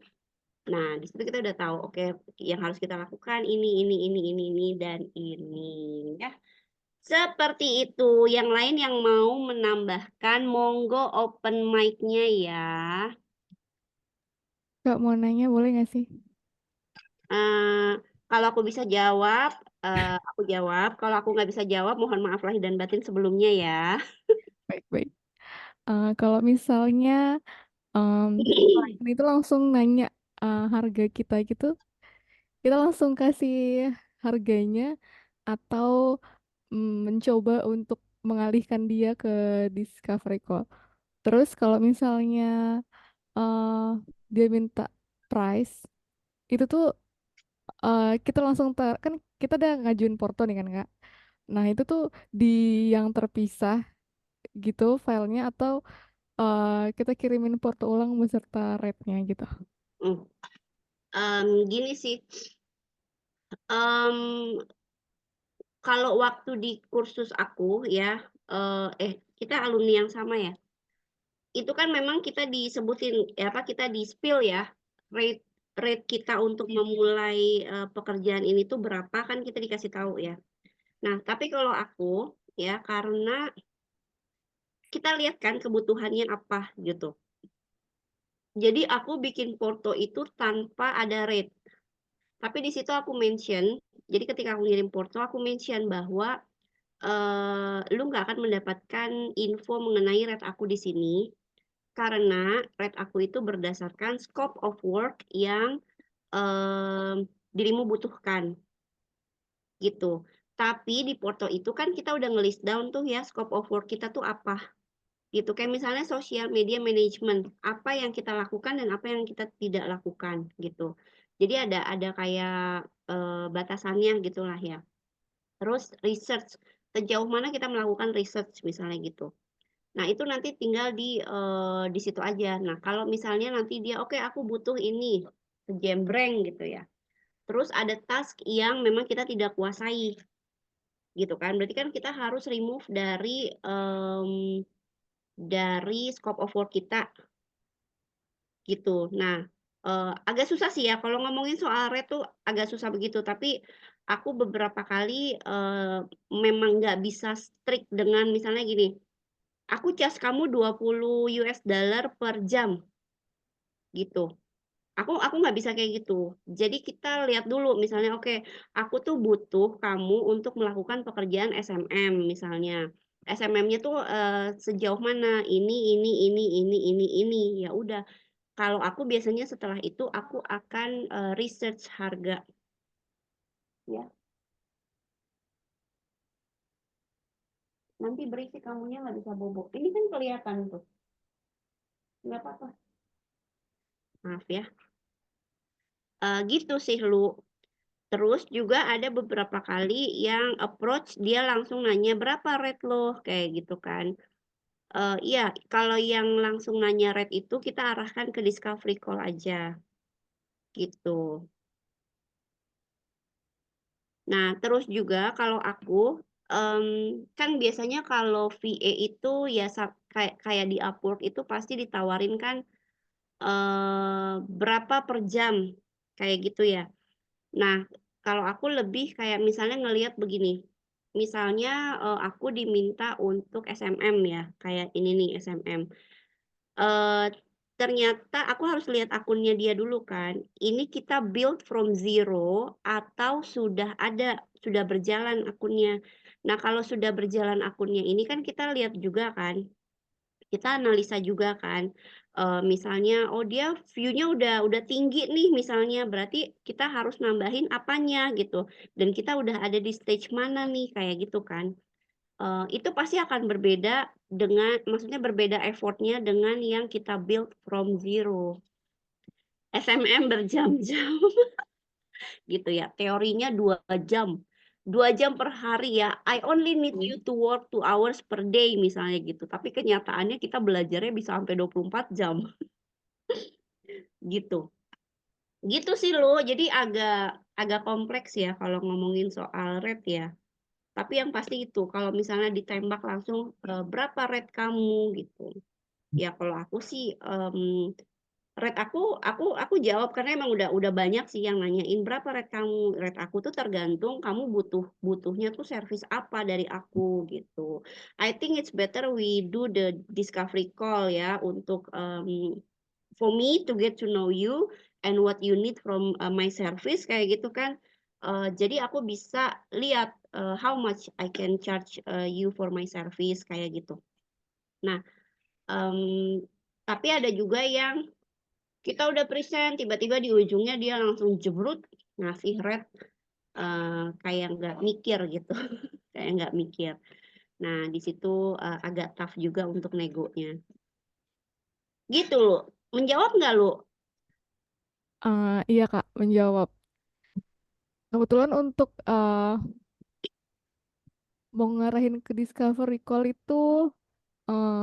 nah di situ kita udah tahu, oke yang harus kita lakukan ini, dan ini, ya. Seperti itu. Yang lain yang mau menambahkan, monggo open mic-nya ya. Kak mau nanya boleh nggak sih? Kalau aku bisa jawab, aku jawab, kalau aku nggak bisa jawab mohon maaf lahir dan batin sebelumnya ya. Baik-baik. Kalau misalnya klien itu langsung nanya harga kita gitu, kita langsung kasih harganya atau mencoba untuk mengalihkan dia ke discovery call. Terus kalau misalnya dia minta price, itu tuh kita langsung kan kita udah ngajuin porto nih kan Kak. Nah itu tuh di yang terpisah gitu filenya atau kita kirimin porto ulang beserta rate-nya gitu. Gini sih, kalau waktu di kursus aku ya, kita alumni yang sama ya, itu kan memang kita disebutin, kita di-spill ya, rate rate kita untuk memulai, pekerjaan ini tuh berapa kan kita dikasih tahu ya. Nah, tapi kalau aku ya, karena kita lihat kan kebutuhannya apa gitu. Jadi aku bikin porto itu tanpa ada rate. Tapi di situ aku mention, jadi ketika aku ngirim porto aku mention bahwa lu nggak akan mendapatkan info mengenai rate aku di sini karena rate aku itu berdasarkan scope of work yang dirimu butuhkan gitu. Tapi di porto itu kan kita udah nge-list down tuh ya scope of work kita tuh apa. Gitu, kayak misalnya social media management, apa yang kita lakukan dan apa yang kita tidak lakukan, gitu. Jadi ada kayak, batasannya gitulah ya. Terus research, sejauh mana kita melakukan research misalnya gitu. Nah itu nanti tinggal di situ aja. Nah kalau misalnya nanti dia, "Oke aku butuh ini, sejembreng," gitu ya. Terus ada task yang memang kita tidak kuasai, gitu kan. Berarti kan kita harus remove dari scope of work kita, gitu. Nah, agak susah sih ya kalau ngomongin soal rate tuh agak susah begitu, tapi aku beberapa kali, memang nggak bisa strict dengan misalnya gini, "Aku charge kamu $20 per jam," gitu. Aku nggak bisa kayak gitu. Jadi kita lihat dulu misalnya, oke, aku tuh butuh kamu untuk melakukan pekerjaan SMM misalnya. SMM-nya tuh, sejauh mana, ini, ya udah. Kalau aku biasanya setelah itu aku akan, research harga, ya. Nanti berisik kamunya nggak bisa bobo. Ini kan kelihatan tuh, nggak apa-apa, maaf ya. Gitu sih, Lu. Terus juga ada beberapa kali yang approach dia langsung nanya, "Berapa rate lo?" Kayak gitu kan. Iya, kalau yang langsung nanya rate itu kita arahkan ke discovery call aja, gitu. Nah, terus juga kalau aku, kan biasanya kalau VA itu ya kayak kayak di Upwork itu pasti ditawarin kan, berapa per jam, kayak gitu ya. Nah, kalau aku lebih kayak misalnya ngelihat begini, misalnya, aku diminta untuk SMM ya, kayak ini nih SMM, ternyata aku harus lihat akunnya dia dulu kan. Ini kita build from zero atau sudah berjalan akunnya. Nah, kalau sudah berjalan akunnya ini kan kita lihat juga kan. Kita analisa juga kan. Misalnya dia view-nya udah tinggi nih misalnya, berarti kita harus nambahin apanya gitu. Dan kita udah ada di stage mana nih kayak gitu kan. Itu pasti akan berbeda maksudnya berbeda effortnya dengan yang kita build from zero. SMM berjam-jam gitu ya, teorinya 2 jam. 2 jam per hari ya, I only need you to work 2 hours per day misalnya gitu, tapi kenyataannya kita belajarnya bisa sampai 24 jam, gitu. Gitu sih lo, jadi agak kompleks ya kalau ngomongin soal rate ya. Tapi yang pasti itu, kalau misalnya ditembak langsung, berapa rate kamu gitu. Ya kalau aku sih, rate aku jawab karena emang udah banyak sih yang nanyain, "Berapa rate kamu?" Rate aku tuh tergantung kamu butuhnya tuh service apa dari aku gitu. I think it's better we do the discovery call ya untuk, for me to get to know you and what you need from, my service kayak gitu kan. Jadi aku bisa lihat, how much I can charge, you for my service kayak gitu. Nah, tapi ada juga yang kita udah present, tiba-tiba di ujungnya dia langsung jebrut ngasih rate, kayak nggak mikir gitu, kayak nggak mikir. Nah, di situ, agak tough juga untuk negonya. Gitu Lu, menjawab nggak Lu? Iya Kak, menjawab. Kebetulan untuk mau ngarahin ke Discovery Call itu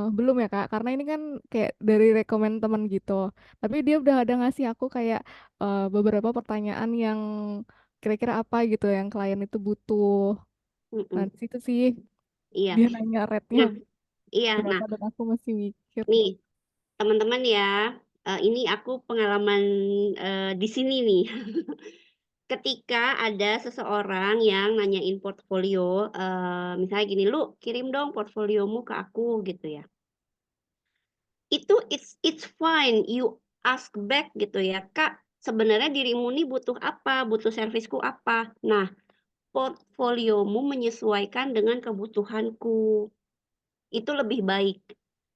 belum ya Kak, karena ini kan kayak dari rekomen teman gitu. Tapi dia udah ada ngasih aku kayak beberapa pertanyaan yang kira-kira apa gitu yang klien itu butuh. Nah, Mhm, di situ sih iya. dia nanya rate-nya Nah iya, berapa nah dan aku masih mikir. nih teman-teman ya, ini aku pengalaman, di sini nih. Ketika ada seseorang yang nanyain portfolio, misalnya gini, "Lu kirim dong portfoliomu ke aku," gitu ya. Itu it's fine you ask back gitu ya, "Kak, sebenarnya dirimu nih butuh apa? Butuh servisku apa?" Nah, portfoliomu menyesuaikan dengan kebutuhanku. Itu lebih baik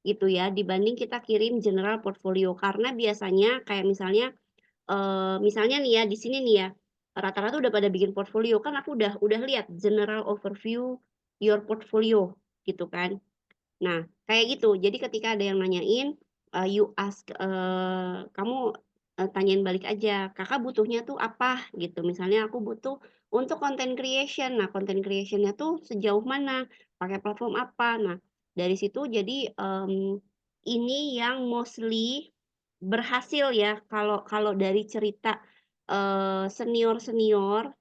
gitu ya, dibanding kita kirim general portfolio. Karena biasanya kayak misalnya nih ya, di sini nih ya, rata-rata udah pada bikin portfolio, kan aku udah lihat general overview your portfolio gitu kan. Nah, kayak gitu. Jadi ketika ada yang nanyain, you ask, kamu, tanyain balik aja, "Kakak butuhnya tuh apa?" Gitu. Misalnya aku butuh untuk content creation. Nah, content creation-nya tuh sejauh mana? Pakai platform apa? Nah, dari situ jadi, ini yang mostly berhasil ya kalau kalau dari cerita, senior-senior,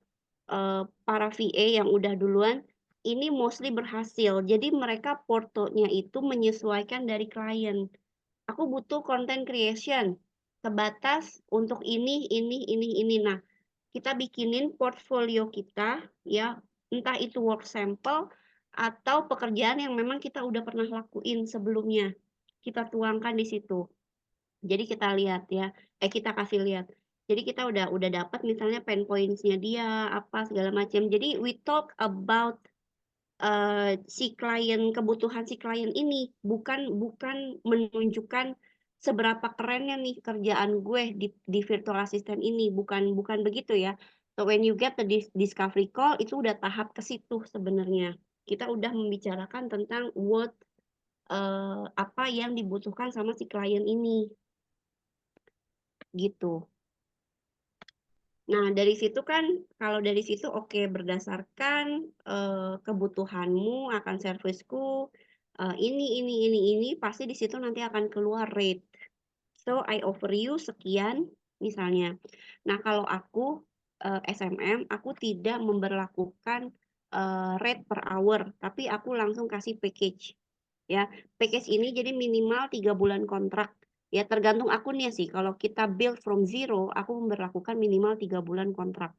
para VA yang udah duluan, ini mostly berhasil. Jadi mereka portonya itu menyesuaikan dari klien. Aku butuh content creation, sebatas untuk ini. Nah, kita bikinin portfolio kita ya, entah itu work sample atau pekerjaan yang memang kita udah pernah lakuin sebelumnya. Kita tuangkan di situ. Jadi kita lihat ya, kita kasih lihat. Jadi kita udah dapat misalnya pain points-nya dia, apa segala macam. Jadi we talk about, si klien, kebutuhan si klien ini, bukan bukan menunjukkan seberapa kerennya nih kerjaan gue di virtual assistant ini, bukan bukan begitu ya. So when you get the discovery call itu udah tahap ke situ sebenarnya. Kita udah membicarakan tentang apa yang dibutuhkan sama si klien ini, gitu. Nah, dari situ kan kalau dari situ oke, berdasarkan, kebutuhanmu akan servisku, ini, pasti di situ nanti akan keluar rate. So, I offer you sekian misalnya. Nah, kalau aku, SMM, aku tidak memberlakukan, rate per hour, tapi aku langsung kasih package, ya. Package ini jadi minimal 3 bulan kontrak. Ya tergantung akunnya sih, kalau kita build from zero, aku memberlakukan minimal 3 bulan kontrak.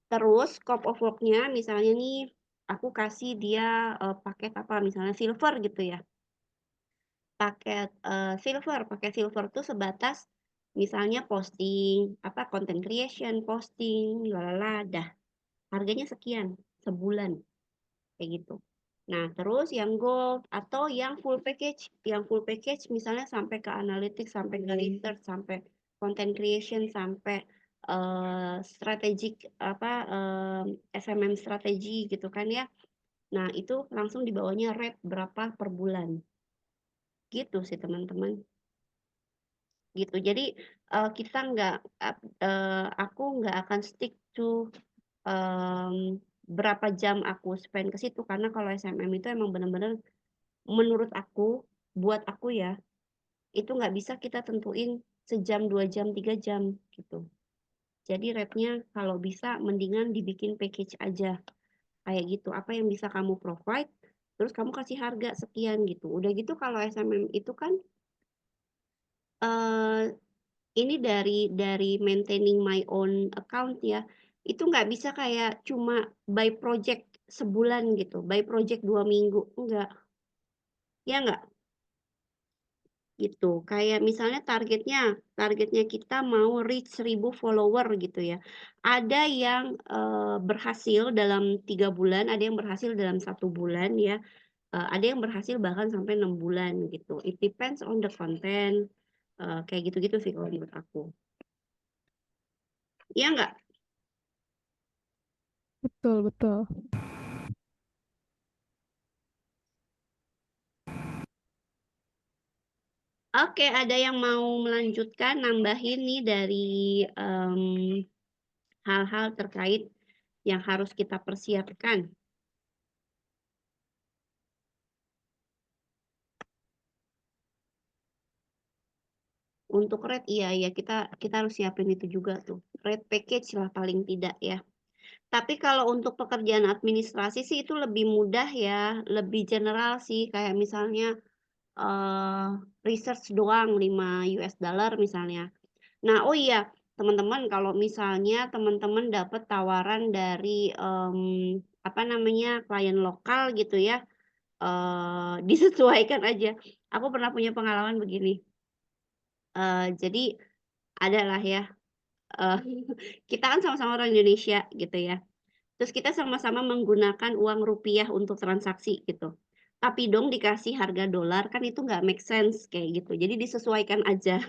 Terus scope of work-nya misalnya nih, aku kasih dia, paket apa, misalnya silver gitu ya. paket silver. Paket silver tuh sebatas misalnya posting apa content creation, posting, lalala, dah. Harganya sekian sebulan kayak gitu. Nah, terus yang gold atau yang full package, misalnya sampai ke analytics, sampai ke research, sampai content creation, sampai strategic apa SMM strategi gitu kan ya. Nah, itu langsung di bawahnya rate berapa per bulan. Gitu sih teman-teman. Gitu. Jadi kita nggak aku nggak akan stick to berapa jam aku spend ke situ karena kalau SMM itu emang benar-benar menurut aku, buat aku ya, itu nggak bisa kita tentuin sejam, 2 jam, 3 jam gitu. Jadi rate-nya kalau bisa mendingan dibikin package aja kayak gitu. Apa yang bisa kamu provide, terus kamu kasih harga sekian gitu. Udah gitu kalau SMM itu kan eh, ini dari maintaining my own account ya. Itu nggak bisa kayak cuma by project sebulan gitu, by project 2 minggu, enggak. Ya nggak? Gitu. Kayak misalnya targetnya kita mau reach 1000 follower gitu ya. Ada yang berhasil dalam 3 bulan, ada yang berhasil dalam 1 bulan ya. Ada yang berhasil bahkan sampai 6 bulan gitu. It depends on the content. Kayak gitu-gitu sih kalau menurut aku. Iya nggak? Betul, betul. Oke, ada yang mau melanjutkan, nambahin nih dari hal-hal terkait yang harus kita persiapkan. Untuk rate iya kita harus siapin itu juga tuh. Rate package lah paling tidak ya. Tapi kalau untuk pekerjaan administrasi sih itu lebih mudah ya, lebih general sih kayak misalnya research doang 5 US dollar misalnya. Nah, oh iya, teman-teman kalau misalnya teman-teman dapat tawaran dari apa namanya klien lokal gitu ya, disesuaikan aja. Aku pernah punya pengalaman begini. Jadi adalah ya, eh, kita kan sama-sama orang Indonesia gitu ya. Terus kita sama-sama menggunakan uang rupiah untuk transaksi gitu. Tapi dong dikasih harga dolar kan itu nggak make sense kayak gitu. Jadi disesuaikan aja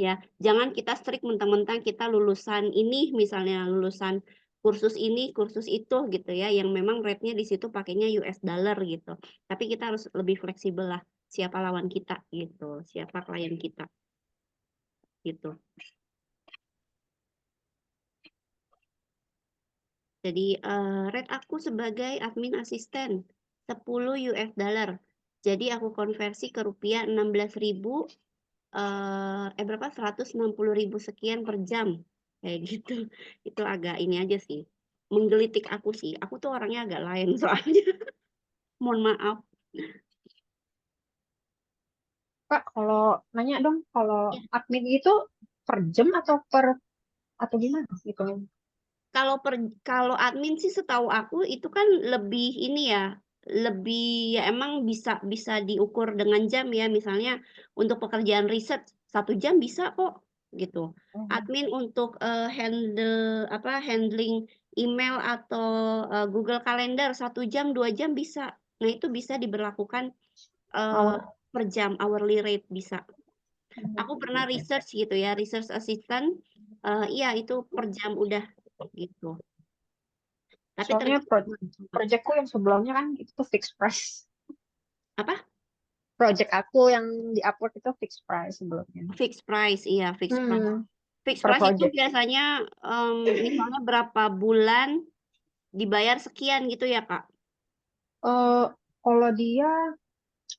ya. Jangan kita strict mentang-mentang kita lulusan ini misalnya lulusan kursus ini, kursus itu gitu ya yang memang rate-nya di situ pakainya US dollar gitu. Tapi kita harus lebih fleksibel lah siapa lawan kita gitu, siapa klien kita gitu. Jadi rate aku sebagai admin asisten 10 US dollar. Jadi aku konversi ke rupiah 16.000 berapa 160.000 sekian per jam. Kayak gitu. Itu agak ini aja sih. Menggelitik aku sih. Aku tuh orangnya agak lain soalnya. Mohon maaf. Kak, kalau nanya dong, kalau Ya, admin itu per jam atau gimana gitu? kalau admin sih setahu aku itu kan lebih ini ya, lebih ya emang bisa bisa diukur dengan jam ya. Misalnya untuk pekerjaan riset 1 jam bisa kok gitu. Admin untuk handling email atau Google Calendar 1 jam 2 jam bisa. Nah itu bisa diberlakukan eh, Oh, per jam hourly rate bisa. Aku pernah research gitu ya, research assistant. Iya itu per jam udah gitu. Tapi soalnya tergantung projectku yang sebelumnya kan itu tuh fixed price. apa Project aku yang di Upwork itu fixed price sebelumnya. fixed price, iya fixed price. Hmm, Fixed per price itu project. biasanya misalnya berapa bulan dibayar sekian gitu ya Kak? Eh, kalau dia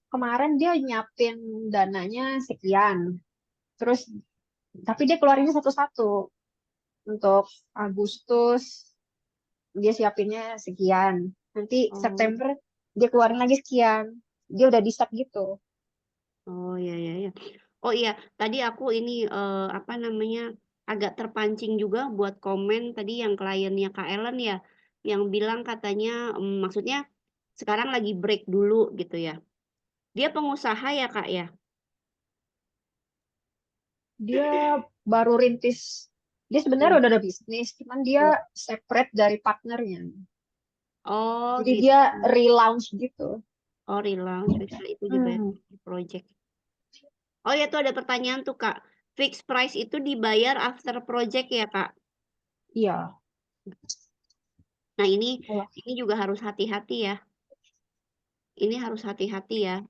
kemarin dia nyiapin dananya sekian, terus tapi dia keluarinnya satu-satu. Untuk Agustus dia siapinnya sekian, nanti Oh, September dia keluarin lagi sekian. Dia udah di-stack gitu. oh ya ya ya. Oh iya, tadi aku ini apa namanya agak terpancing juga buat komen tadi yang kliennya Kak Ellen ya, yang bilang katanya maksudnya sekarang lagi break dulu gitu ya. Dia pengusaha ya Kak ya? Dia baru rintis. Dia sebenarnya udah ada bisnis, cuman dia separate dari partnernya. Oh Jadi gitu. dia relaunch gitu. Oh relaunch, itu dibayar project. Oh ya tuh ada pertanyaan tuh Kak. Fixed price itu dibayar after project ya Kak? Iya. Nah ini Kalau juga harus hati-hati ya. Ini harus hati-hati ya.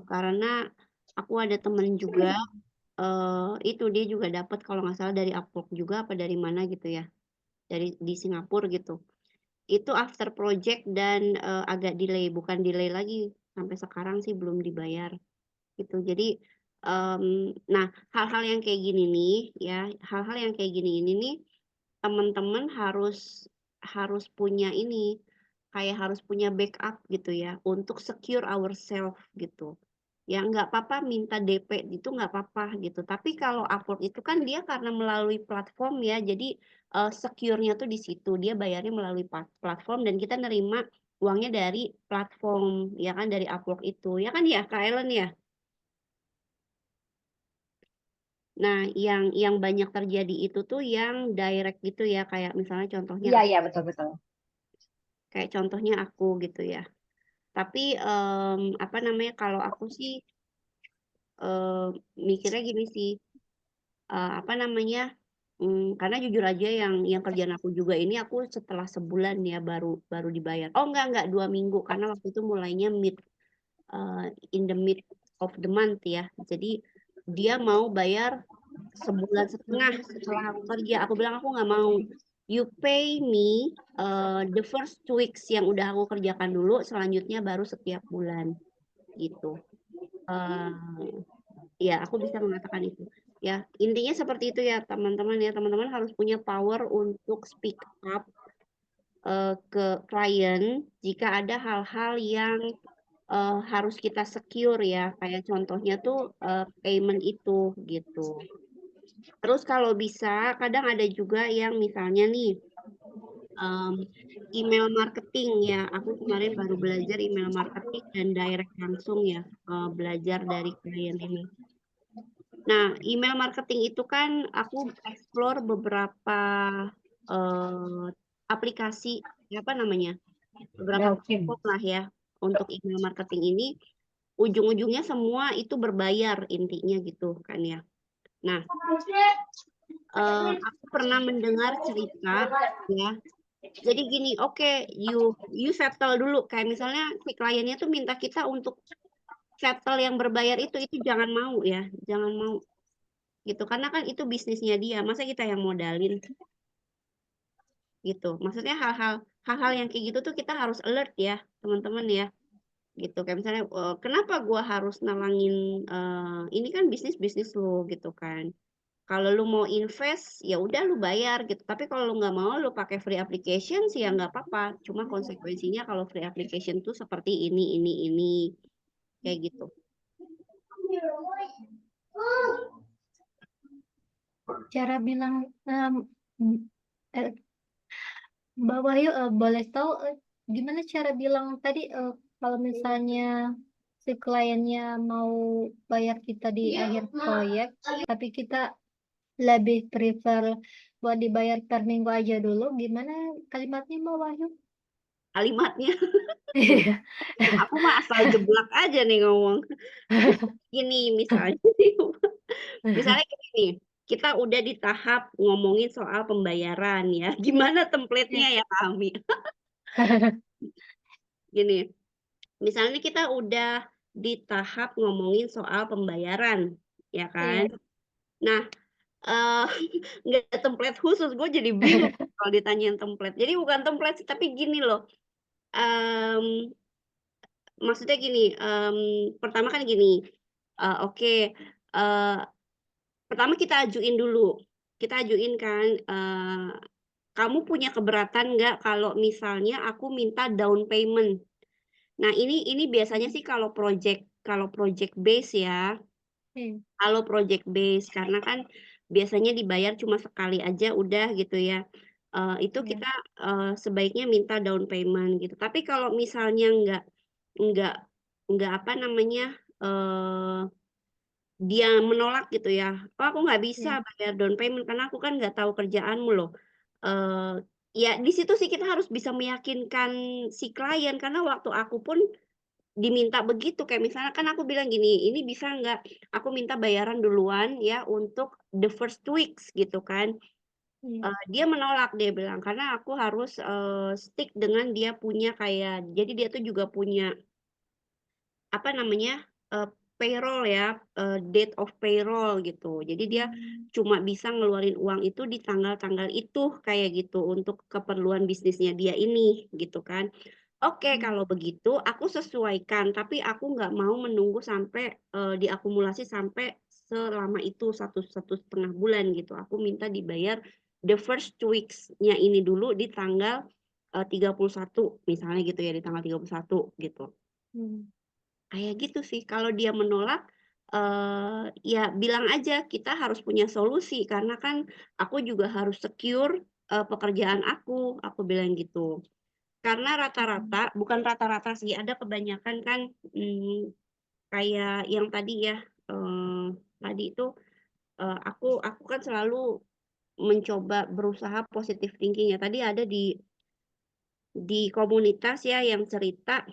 Karena aku ada temen juga, itu dia juga dapat kalau nggak salah dari Upwork juga apa dari mana gitu ya. Di Singapura gitu. Itu after project dan agak delay, bukan delay lagi sampai sekarang sih belum dibayar gitu. Jadi nah hal-hal yang kayak gini nih ya, hal-hal yang kayak gini ini nih teman-teman harus punya ini, kayak harus punya backup gitu ya untuk secure ourselves gitu. Ya nggak apa-apa minta DP itu nggak apa-apa gitu. Tapi kalau Upwork itu kan dia karena melalui platform ya, jadi secure-nya tuh di situ. Dia bayarnya melalui platform dan kita nerima uangnya dari platform ya kan dari Upwork itu. Ya kan ya Kak Ellen ya? Nah, yang banyak terjadi itu tuh yang direct gitu ya, kayak misalnya contohnya iya iya betul-betul. kayak contohnya aku gitu ya. Tapi apa namanya kalau aku sih mikirnya gini sih, apa namanya? Karena jujur aja yang kerjaan aku juga ini aku setelah sebulan ya baru baru dibayar. Oh enggak 2 minggu karena waktu itu mulainya in the mid of the month ya. Jadi dia mau bayar sebulan setengah setelah aku kerja. Aku bilang aku nggak mau. You pay me the first 2 weeks yang udah aku kerjakan dulu, selanjutnya baru setiap bulan gitu. Ya, aku bisa mengatakan itu. Ya, intinya seperti itu ya teman-teman ya. Teman-teman harus punya power untuk speak up ke klien jika ada hal-hal yang harus kita secure ya. Kayak contohnya tuh payment itu gitu. Terus kalau bisa, kadang ada juga yang misalnya nih email marketing ya. Aku kemarin baru belajar email marketing dan direct langsung ya belajar dari klien ini. Nah, email marketing itu kan aku explore beberapa aplikasi apa namanya? Beberapa Mailchimp. platform lah ya untuk email marketing ini. Ujung-ujungnya semua itu berbayar intinya gitu kan ya. Nah, aku pernah mendengar cerita ya. Jadi gini, oke, you settle dulu. Kayak misalnya si kliennya tuh minta kita untuk settle yang berbayar itu jangan mau ya, jangan mau gitu. Karena kan itu bisnisnya dia, masa kita yang modalin gitu. Maksudnya hal-hal yang kayak gitu tuh kita harus alert ya, teman-teman ya. Gitu. Kayak misalnya kenapa gua harus nalangin ini kan bisnis lo gitu kan. Kalau lu mau invest, ya udah lu bayar gitu. Tapi kalau lu nggak mau, lu pakai free application sih ya nggak apa-apa. Cuma konsekuensinya kalau free application tuh seperti ini, kayak gitu. Cara bilang Mbak Wahyu, boleh tahu gimana cara bilang tadi kalau misalnya si kliennya mau bayar kita di akhir proyek, tapi kita lebih prefer buat dibayar per minggu aja dulu, gimana kalimatnya Mbak Wahyu? Kalimatnya, aku mah asal jeblak aja nih ngomong. Gini misalnya, misalnya gini, kita udah di tahap ngomongin soal pembayaran ya. Gimana template-nya ya kami? Gini, misalnya kita udah di tahap ngomongin soal pembayaran, ya kan? Iya. Nah, nggak ada template khusus, gue jadi bingung kalau ditanyain template. Jadi bukan template sih, tapi gini loh. Maksudnya gini, pertama kan gini, oke, pertama kita ajuin dulu. Kita ajuin kan, kamu punya keberatan nggak kalau misalnya aku minta down payment? Nah, ini biasanya sih kalau project base ya. Iya. Kalau project base karena kan biasanya dibayar cuma sekali aja udah gitu ya. Itu Iya. kita sebaiknya minta down payment gitu. Tapi kalau misalnya nggak nggak apa namanya, dia menolak gitu ya, "Oh aku nggak bisa Iya. bayar down payment karena aku kan nggak tahu kerjaanmu loh." Ya di situ sih kita harus bisa meyakinkan si klien karena waktu aku pun diminta begitu, kayak misalnya kan aku bilang gini, "Ini bisa nggak aku minta bayaran duluan ya untuk the first weeks," gitu kan. Iya. Dia menolak, dia bilang, "Karena aku harus, stick dengan dia punya kayak" jadi dia tuh juga punya apa namanya, payroll ya, date of payroll gitu. Jadi dia Hmm. cuma bisa ngeluarin uang itu di tanggal-tanggal itu, kayak gitu, untuk keperluan bisnisnya dia ini, gitu kan. Oke, Hmm. kalau begitu aku sesuaikan, tapi aku nggak mau menunggu sampai, diakumulasi sampai selama itu, 1,5 bulan gitu. Aku minta dibayar the first 2 weeks-nya ini dulu di tanggal, 31 misalnya gitu ya, di tanggal 31 gitu. Hmm. Kayak gitu sih, kalau dia menolak, ya bilang aja kita harus punya solusi karena kan aku juga harus secure, pekerjaan aku bilang gitu. Karena Hmm. rata-rata, bukan rata-rata sih, ada kebanyakan kan, kayak yang tadi ya, tadi itu, aku kan selalu mencoba berusaha positive thinking ya, tadi ada di komunitas ya yang cerita,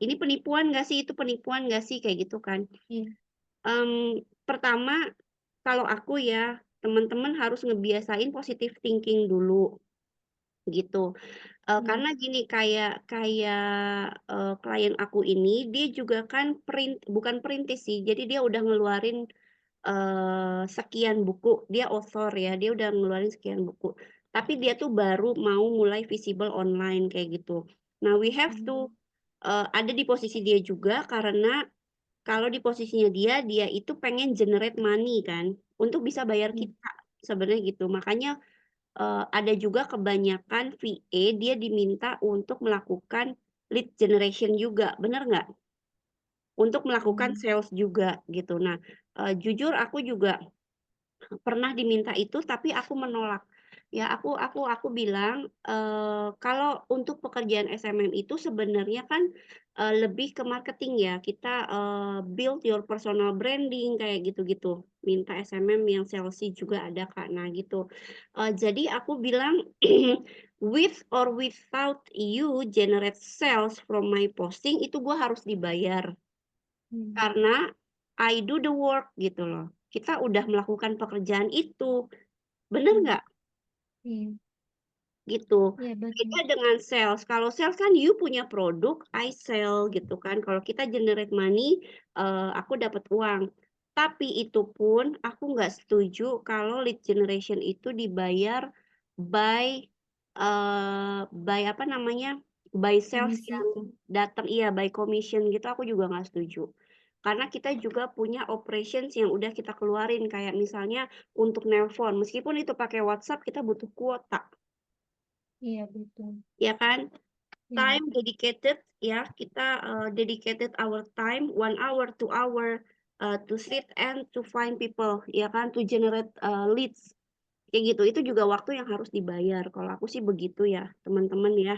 "Ini penipuan nggak sih? Itu penipuan nggak sih?" Kayak gitu kan. Iya. Pertama, kalau aku ya, teman-teman harus ngebiasain positive thinking dulu, gitu. Iya. Karena gini, kayak kayak, klien aku ini, dia juga kan bukan perintis sih, jadi dia udah ngeluarin, sekian buku, dia author ya, dia udah ngeluarin sekian buku. Tapi dia tuh baru mau mulai visible online, kayak gitu. Nah, we have to, Hmm. ada di posisi dia juga karena kalau di posisinya dia, dia itu pengen generate money kan, untuk bisa bayar Iya. kita, sebenarnya gitu. Makanya, ada juga kebanyakan VA dia diminta untuk melakukan lead generation juga, bener nggak? Untuk melakukan Hmm. sales juga, gitu. Nah, jujur aku juga pernah diminta itu, tapi aku menolak. Ya aku bilang, kalau untuk pekerjaan SMM itu sebenarnya kan, lebih ke marketing ya, kita, build your personal branding kayak gitu-gitu. Minta SMM yang salesy juga ada, Kak. Nah gitu. Jadi aku bilang, "With or without you generate sales from my posting, itu gua harus dibayar." Hmm. Karena I do the work gitu loh. Kita udah melakukan pekerjaan itu, bener Hmm. nggak? Iya. Gitu. Iya betul. Beda dengan sales, kalau sales kan you punya produk, I sell gitu kan. Kalau kita generate money, aku dapat uang. Tapi itu pun aku nggak setuju kalau lead generation itu dibayar by, by apa namanya, by sales Komisi. yang datang iya, by commission gitu aku juga nggak setuju. Karena kita juga punya operations yang udah kita keluarin, kayak misalnya untuk nelpon, meskipun itu pakai WhatsApp kita butuh kuota, Iya betul. ya kan? Iya. Time dedicated ya, kita, dedicated our time 1 hour, 2 hour, to sit and to find people, ya kan, to generate, leads, kayak gitu. Itu juga waktu yang harus dibayar, kalau aku sih begitu ya, teman-teman ya.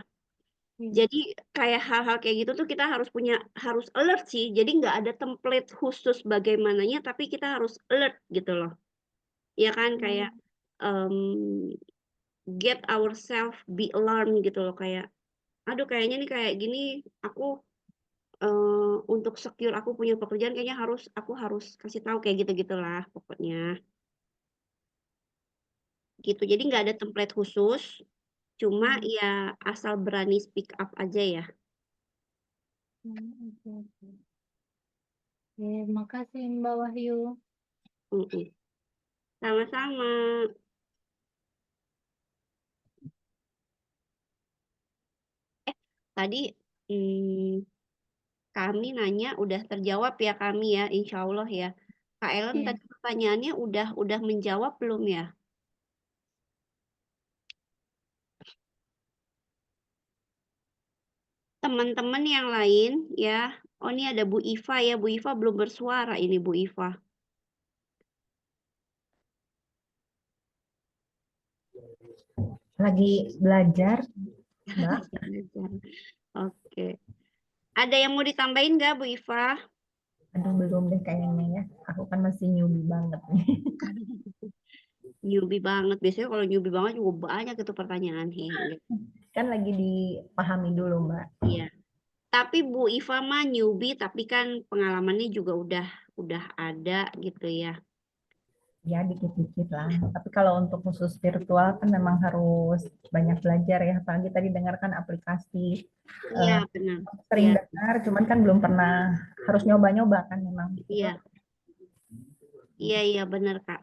Iya. Jadi kayak hal-hal kayak gitu tuh kita harus alert sih, jadi nggak ada template khusus bagaimananya, tapi kita harus alert gitu loh, ya kan, kayak, Hmm. mmm, get ourself be alarm gitu loh, kayak, "Aduh kayaknya nih kayak gini, aku untuk secure aku punya pekerjaan kayaknya aku harus kasih tahu," kayak gitu-gitulah pokoknya, gitu. Jadi nggak ada template khusus, cuma Hmm. ya asal berani speak up aja ya. Hmm. Oke, oke. Oke, makasih Mbak Wahyu. Mhm. Sama-sama. Tadi, mmm, kami nanya udah terjawab ya kami ya, insyaallah ya. Kak Ellen Iya. tadi pertanyaannya udah menjawab belum ya? Teman-teman yang lain ya, oh ini ada Bu Iva ya, Bu Iva belum bersuara ini Bu Iva. Lagi belajar, Mbak. Lagi belajar. Oke. Ada yang mau ditambahin nggak, Bu Iva? Aduh, belum deh kayaknya ya. Aku kan masih newbie banget nih. Newbie banget. Biasanya kalau newbie banget juga banyak itu pertanyaan. Kan lagi dipahami dulu, Mbak. Iya. Tapi Bu Iva mah newbie, tapi kan pengalamannya juga udah ada gitu ya. Ya, dikit-dikit lah. Tapi kalau untuk khusus virtual kan memang harus banyak belajar ya. Apalagi tadi dengarkan aplikasi. Iya, Eh, benar. sering Iya, dengar, cuman kan belum pernah. Harus nyoba-nyoba kan memang. iya, iya, benar Kak.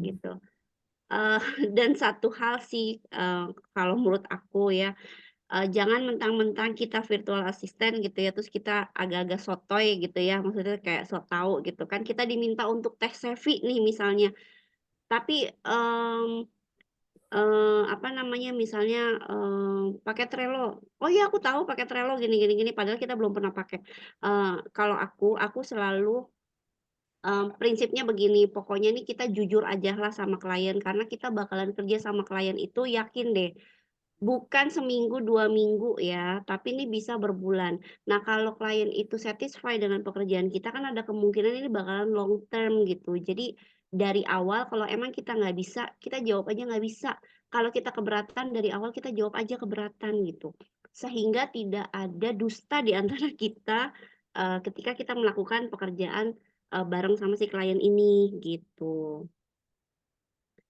Gitu. Eh, dan satu hal sih, kalau menurut aku ya, jangan mentang-mentang kita virtual assistant gitu ya, terus kita agak-agak sotoy gitu ya, maksudnya kayak sok tahu gitu kan, kita diminta untuk tech savvy nih misalnya, tapi apa namanya, misalnya pakai Trello, oh iya aku tahu pakai Trello gini gini gini, padahal kita belum pernah pakai. Kalau aku selalu prinsipnya begini, pokoknya nih kita jujur aja lah sama klien, karena kita bakalan kerja sama klien itu yakin deh, bukan seminggu, 2 minggu ya, tapi ini bisa berbulan. Nah, kalau klien itu satisfy dengan pekerjaan kita kan ada kemungkinan ini bakalan long term gitu. Jadi dari awal kalau emang kita nggak bisa, kita jawab aja nggak bisa. Kalau kita keberatan dari awal kita jawab aja keberatan gitu. Sehingga tidak ada dusta di antara kita ketika kita melakukan pekerjaan bareng sama si klien ini gitu.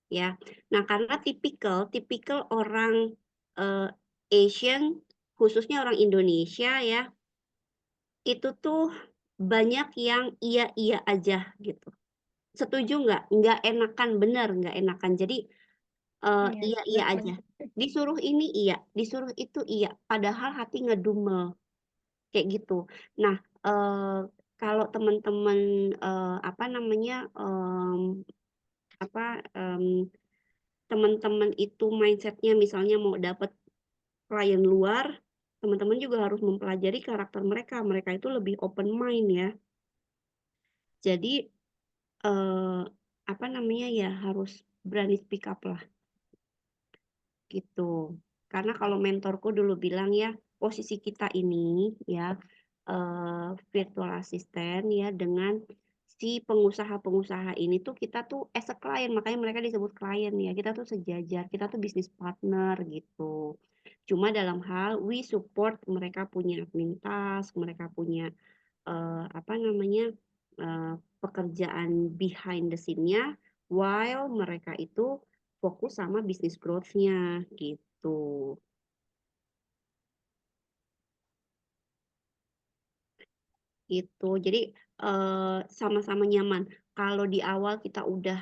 Ya. Nah, karena tipikal orang Asian, khususnya orang Indonesia ya, itu tuh banyak yang iya-iya aja gitu. Setuju nggak? Nggak enakan, bener nggak enakan. Jadi Iya, iya-iya betul. aja. Disuruh ini iya, disuruh itu iya. Padahal hati ngedumel kayak gitu. Nah, kalau teman-teman apa namanya apa teman-teman itu mindsetnya misalnya mau dapat klien luar, teman-teman juga harus mempelajari karakter mereka. Mereka itu lebih open mind ya. Jadi apa namanya ya harus berani speak up lah gitu. Karena kalau mentorku dulu bilang ya, posisi kita ini ya virtual assistant ya dengan si pengusaha-pengusaha ini tuh kita tuh as a client, makanya mereka disebut klien ya. Kita tuh sejajar, kita tuh bisnis partner gitu. Cuma dalam hal we support mereka punya admin task, mereka punya apa namanya pekerjaan behind the scene-nya, while mereka itu fokus sama bisnis growth-nya gitu. Itu jadi sama-sama nyaman. Kalau di awal kita udah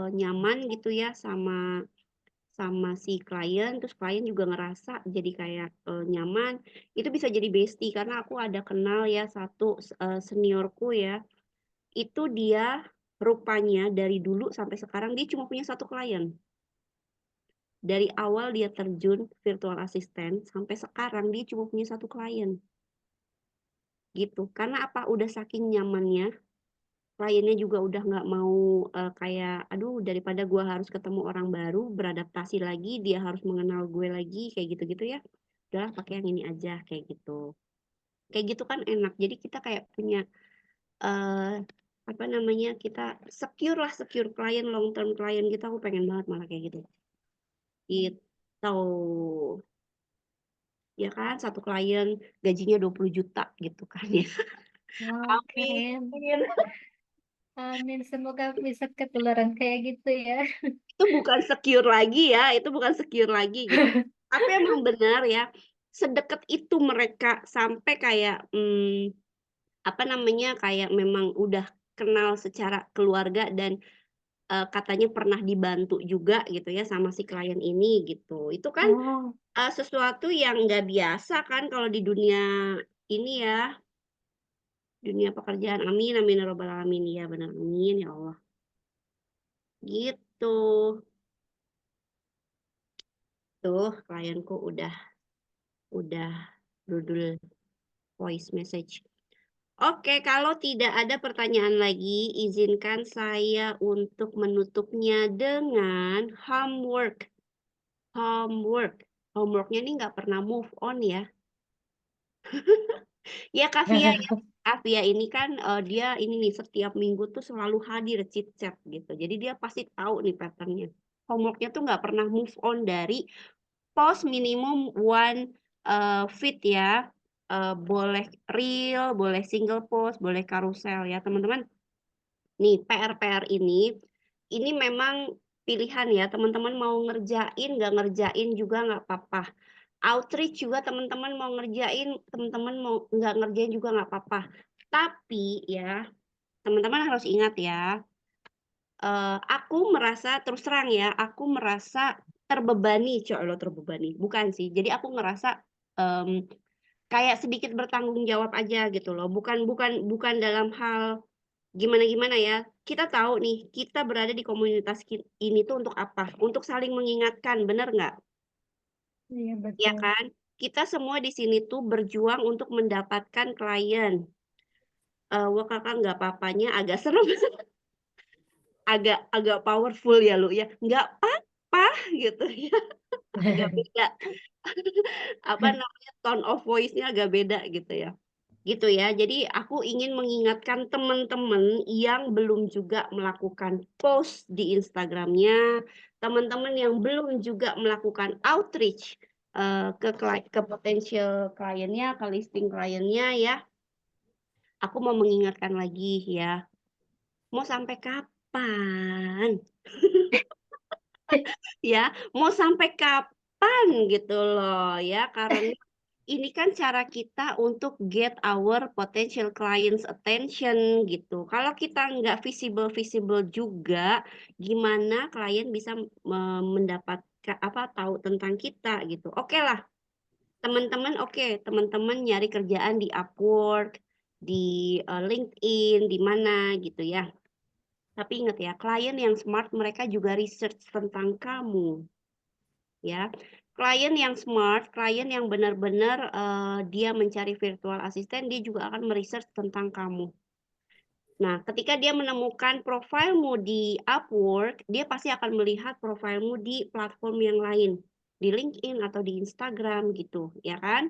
nyaman gitu ya sama si klien, terus klien juga ngerasa jadi kayak nyaman, itu bisa jadi bestie karena aku ada kenal ya satu seniorku ya, itu dia rupanya dari dulu sampai sekarang dia cuma punya satu klien. Dari awal dia terjun virtual assistant sampai sekarang dia cuma punya satu klien. Gitu. Karena apa? Udah saking nyamannya, kliennya juga udah nggak mau kayak aduh daripada gue harus ketemu orang baru, beradaptasi lagi, dia harus mengenal gue lagi kayak gitu-gitu ya. Udah pakai yang ini aja kayak gitu. Kayak gitu kan enak. Jadi kita kayak punya eh apa namanya? Kita secure lah, secure klien, long term klien kita aku pengen banget malah kayak gitu. Gitu. Ya kan, satu klien gajinya 20 juta gitu kan ya. Wow, Amin. keren. Amin, semoga bisa ketularan kayak gitu ya. Itu bukan secure lagi ya, itu bukan secure lagi gitu. Tapi emang benar ya, sedekat itu mereka sampai kayak apa namanya, kayak memang udah kenal secara keluarga dan katanya pernah dibantu juga gitu ya sama si klien ini gitu. Itu kan Oh, sesuatu yang nggak biasa kan kalau di dunia ini ya, dunia pekerjaan. Amin, amin ya robbal alamin. Ya benar, amin ya Allah. Gitu. Tuh klienku udah dudul voice message. Oke, kalau tidak ada pertanyaan lagi, izinkan saya untuk menutupnya dengan homework. Homework. Homeworknya ini nggak pernah move on ya. Ya Kavia ya, Kavia ini kan dia ini nih setiap minggu tuh selalu hadir chit chat gitu. Jadi dia pasti tahu nih patternnya. Homeworknya tuh nggak pernah move on dari post minimum one feed ya. Boleh reel, boleh single post, boleh carousel ya teman-teman. Nih PR-PR ini memang pilihan ya teman-teman mau ngerjain nggak ngerjain juga nggak apa-apa. Outreach juga teman-teman mau ngerjain, teman-teman mau nggak ngerjain juga nggak apa-apa. Tapi ya teman-teman harus ingat ya, aku merasa terus terang ya, aku merasa terbebani, lo terbebani, bukan sih. Jadi aku ngerasa kayak sedikit bertanggung jawab aja gitu loh. Bukan bukan bukan dalam hal gimana-gimana ya. Kita tahu nih, kita berada di komunitas ini tuh untuk apa? Untuk saling mengingatkan, bener nggak? Iya, Ya betul. kan? Kita semua di sini tuh berjuang untuk mendapatkan klien. Wah kakak nggak apa-apanya agak serem, agak agak powerful ya lu ya. Nggak apa-apa gitu ya, agak beda. Apa namanya tone of voice-nya agak beda gitu ya. Gitu ya. Jadi aku ingin mengingatkan teman-teman yang belum juga melakukan post di Instagramnya, teman-teman yang belum juga melakukan outreach ke potensial kliennya, ke listing kliennya ya. Aku mau mengingatkan lagi ya. Mau sampai kapan? Ya, mau sampai kapan gitu loh ya, karena ini kan cara kita untuk get our potential clients attention gitu. Kalau kita nggak visible juga, gimana klien bisa mendapatkan apa tahu tentang kita gitu. Oke lah, teman-teman, teman-teman nyari kerjaan di Upwork, di LinkedIn, di mana gitu ya. Tapi ingat ya, klien yang smart mereka juga research tentang kamu ya. Klien yang smart, klien yang benar-benar dia mencari virtual assistant, dia juga akan meresearch tentang kamu. Nah, ketika dia menemukan profilmu di Upwork, dia pasti akan melihat profilmu di platform yang lain, di LinkedIn atau di Instagram gitu, ya kan?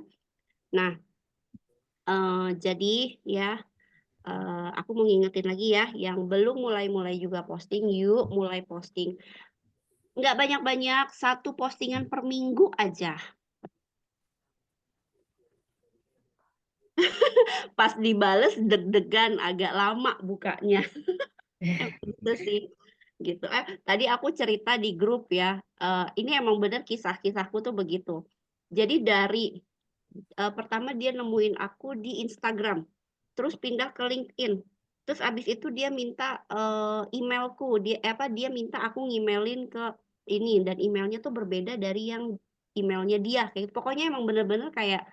Nah, jadi ya aku mau ngingetin lagi ya, yang belum mulai-mulai juga posting, yuk mulai posting. Nggak banyak-banyak, 1 postingan per minggu aja. Pas dibales deg-degan agak lama bukanya. Gitu sih gitu. Tadi aku cerita di grup ya. Ini emang bener kisah-kisahku tuh begitu. Jadi dari pertama dia nemuin aku di Instagram, terus pindah ke LinkedIn. Terus abis itu dia minta emailku, dia minta aku ngemailin ke ini dan emailnya tuh berbeda dari yang emailnya dia. Kayak pokoknya emang bener-bener kayak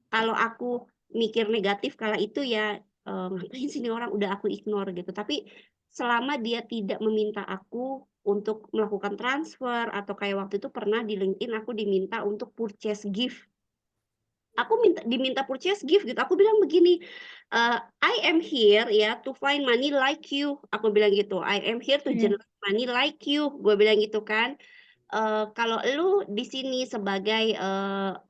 kalau aku mikir negatif kala itu ya ngapain sih ini orang udah aku ignore gitu. Tapi selama dia tidak meminta aku untuk melakukan transfer atau kayak waktu itu pernah di LinkedIn aku diminta untuk purchase gift. Aku diminta purchase gift gitu. Aku bilang begini, I am here ya to find money like you. Aku bilang gitu. I am here to generate money like you. Gue bilang gitu kan. Kalau lu di sini sebagai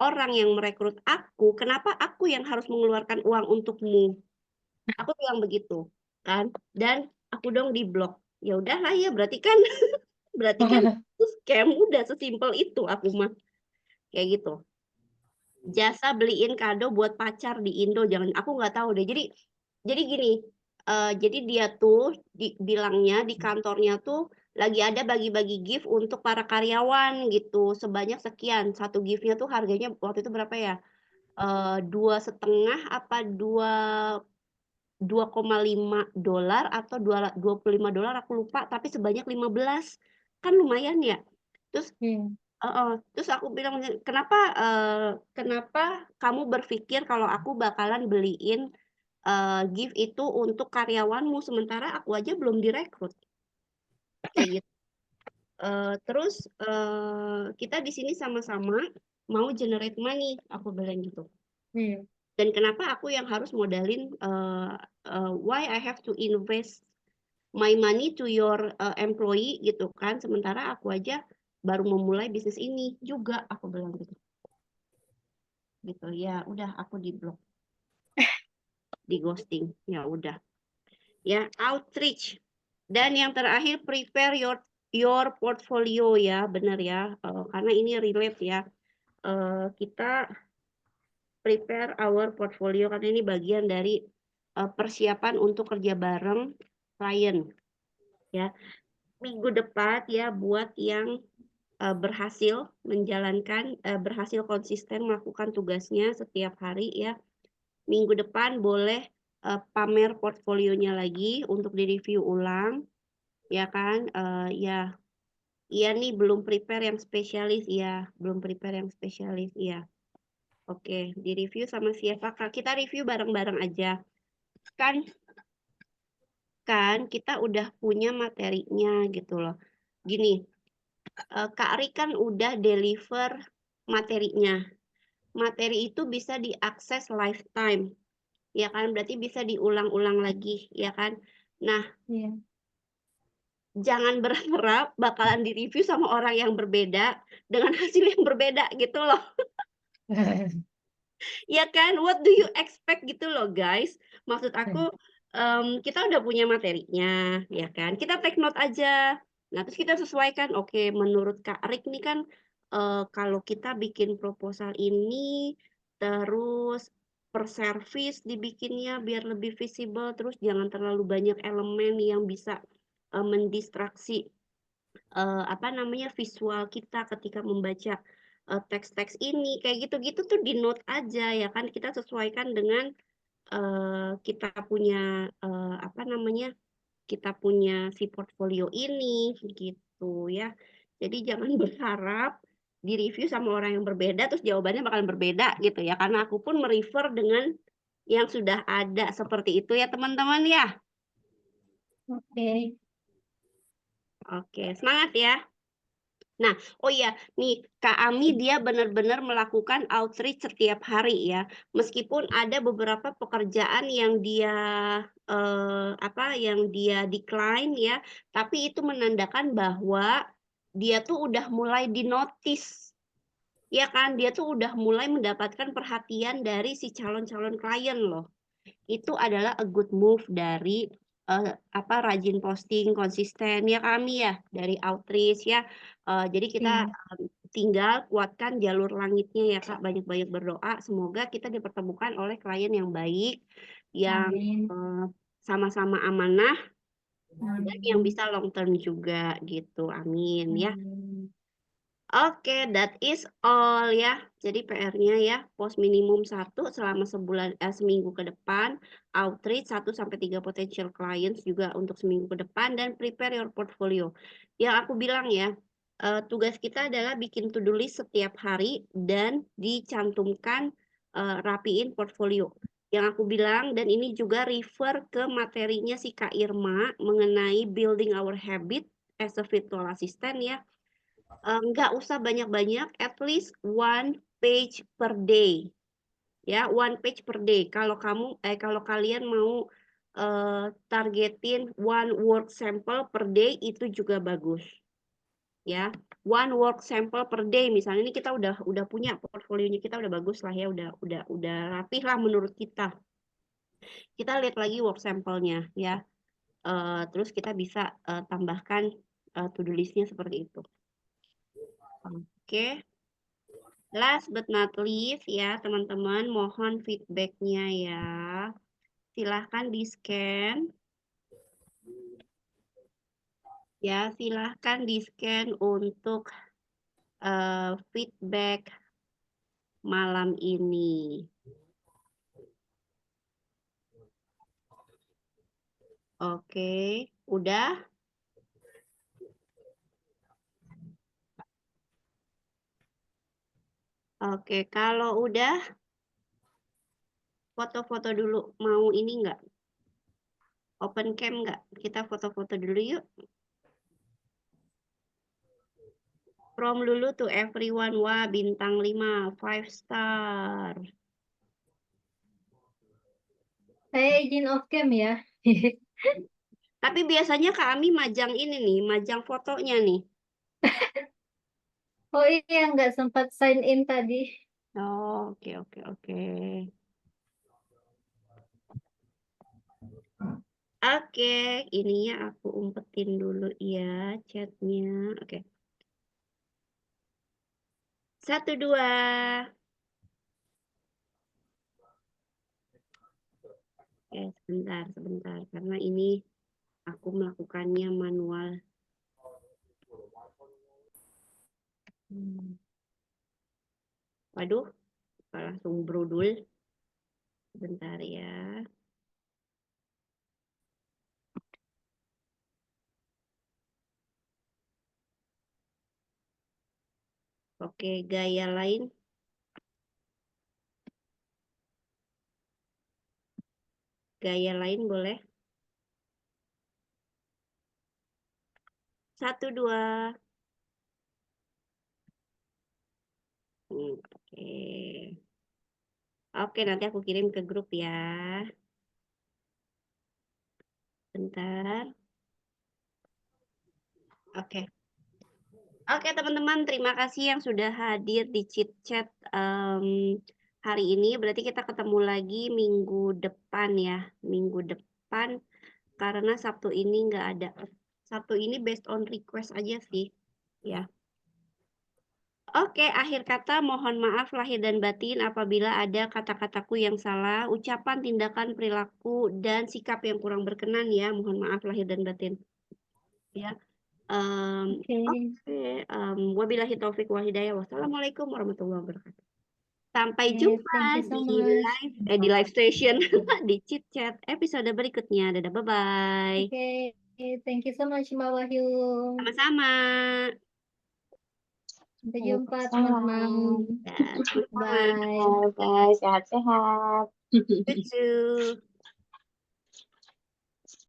orang yang merekrut aku, kenapa aku yang harus mengeluarkan uang untukmu? Aku bilang begitu, kan? Dan aku dong di blok. Ya udahlah ya, berarti kan itu scam udah sesimpel itu aku mah kayak gitu. Jasa beliin kado buat pacar di Indo, jangan aku nggak tahu deh. Jadi gini, jadi dia tuh bilangnya di kantornya tuh lagi ada bagi-bagi gift untuk para karyawan gitu sebanyak sekian. Satu giftnya tuh harganya waktu itu berapa ya? 2,5 apa 2,5 dolar atau $25 aku lupa. Tapi sebanyak 15 kan lumayan ya. Terus terus aku bilang kenapa kamu berpikir kalau aku bakalan beliin gift itu untuk karyawanmu sementara aku aja belum direkrut kayak gitu. Terus kita di sini sama-sama mau generate money, aku bilang gitu. Dan kenapa aku yang harus modalin why I have to invest my money to your employee gitu kan, sementara aku aja baru memulai bisnis ini juga, aku bilang gitu. Gitu ya, udah aku di blok. di ghosting. Ya udah. Ya, outreach. Dan yang terakhir prepare your portfolio ya, benar ya. Karena ini relate ya. Kita prepare our portfolio karena ini bagian dari persiapan untuk kerja bareng klien ya. Minggu depan ya buat yang berhasil menjalankan, berhasil konsisten melakukan tugasnya setiap hari ya. Minggu depan boleh pamer portfolionya lagi untuk direview ulang, ya kan? Ya, iya nih belum prepare yang spesialis, ya belum prepare yang spesialis, ya. Oke, direview sama siapa Kak? Kita review bareng-bareng aja. Kan kita udah punya materinya gitu loh. Gini, Kak Ri kan udah deliver materinya. Materi itu bisa diakses lifetime, ya kan? Berarti bisa diulang-ulang lagi, ya kan? Nah, Iya. jangan berharap bakalan direview sama orang yang berbeda dengan hasil yang berbeda gitu loh. Ya kan? What do you expect gitu loh, guys? Maksud aku, kita udah punya materinya, ya kan? Kita take note aja. Nah, terus kita sesuaikan, oke, menurut Kak Rik nih kan, kalau kita bikin proposal ini, terus per service dibikinnya biar lebih visible, terus jangan terlalu banyak elemen yang bisa mendistraksi apa namanya visual kita ketika membaca teks-teks ini kayak gitu-gitu tuh di note aja ya kan kita sesuaikan dengan kita punya apa namanya kita punya si portfolio ini gitu ya. Jadi jangan berharap di review sama orang yang berbeda terus jawabannya bakalan berbeda gitu ya karena aku pun merefer dengan yang sudah ada seperti itu ya teman-teman ya. Oke. Oke, semangat ya. Nah, oh iya, nih Kak Ami dia benar-benar melakukan outreach setiap hari ya. Meskipun ada beberapa pekerjaan yang dia yang dia decline ya, tapi itu menandakan bahwa dia tuh udah mulai dinotis. Ya kan, dia tuh udah mulai mendapatkan perhatian dari si calon-calon klien loh. Itu adalah a good move dari rajin posting konsisten ya kami ya dari outreach ya. Jadi kita Iya. tinggal kuatkan jalur langitnya ya Kak, banyak-banyak berdoa semoga kita dipertemukan oleh klien yang baik, yang Amin. sama-sama amanah dan yang Amin. bisa long term juga gitu. Amin ya. Amin. Oke, that is all ya. Jadi PR-nya ya, post minimum 1 selama seminggu ke depan, outreach 1 sampai 3 potential clients juga untuk seminggu ke depan dan prepare your portfolio. Yang aku bilang ya, tugas kita adalah bikin to-do list setiap hari dan dicantumkan rapiin portfolio. Yang aku bilang dan ini juga refer ke materinya si Kak Irma mengenai building our habit as a virtual assistant ya. Nggak usah banyak-banyak, at least 1 page per day. Ya, 1 page per day. Kalau kalian mau targetin 1 work sample per day itu juga bagus. Ya, 1 work sample per day. Misalnya ini kita udah punya portfolionya kita udah bagus lah ya, udah rapih lah menurut kita. Kita lihat lagi work sampelnya ya. Terus kita bisa tambahkan to-do list-nya seperti itu. Oke. Last but not least ya teman-teman, mohon feedbacknya ya. Silahkan di-scan. Ya, silahkan di-scan untuk feedback malam ini. Oke, udah? Oke, kalau udah, foto-foto dulu. Mau ini enggak? Open cam enggak? Kita foto-foto dulu yuk. From Lulu to everyone. Wah, bintang 5, 5 star. Saya izin off cam ya. Tapi biasanya kami majang ini nih, majang fotonya nih. Oh iya, nggak sempat sign in tadi. Oh, oke. Oke, ininya aku umpetin dulu ya chatnya. Oke. 1, 2. Oke, sebentar. Karena ini aku melakukannya manual. Waduh, langsung brudul. Sebentar ya. Oke, gaya lain. Gaya lain boleh. 1, 2. Oke. Oke, nanti aku kirim ke grup ya. Bentar. Oke. Oke, teman-teman, terima kasih yang sudah hadir di chit chat hari ini. Berarti kita ketemu lagi minggu depan ya. Minggu depan karena Sabtu ini nggak ada. Sabtu ini based on request aja sih. Ya. Oke, akhir kata mohon maaf lahir dan batin apabila ada kata-kataku yang salah, ucapan, tindakan, perilaku, dan sikap yang kurang berkenan ya. Mohon maaf lahir dan batin. Ya. Oke. Oke, wabillahi taufik wal hidayah. Wassalamualaikum warahmatullahi wabarakatuh. Sampai Yes, jumpa thank you so di much. live station di chit chat episode berikutnya. Dadah, bye-bye. Oke, thank you so much Mbak Wahyu. Sama-sama. Sampai jumpa Waalaikumsalam. teman-teman. Ya, sama-sama. Bye. Bye, sehat-sehat. Cucu.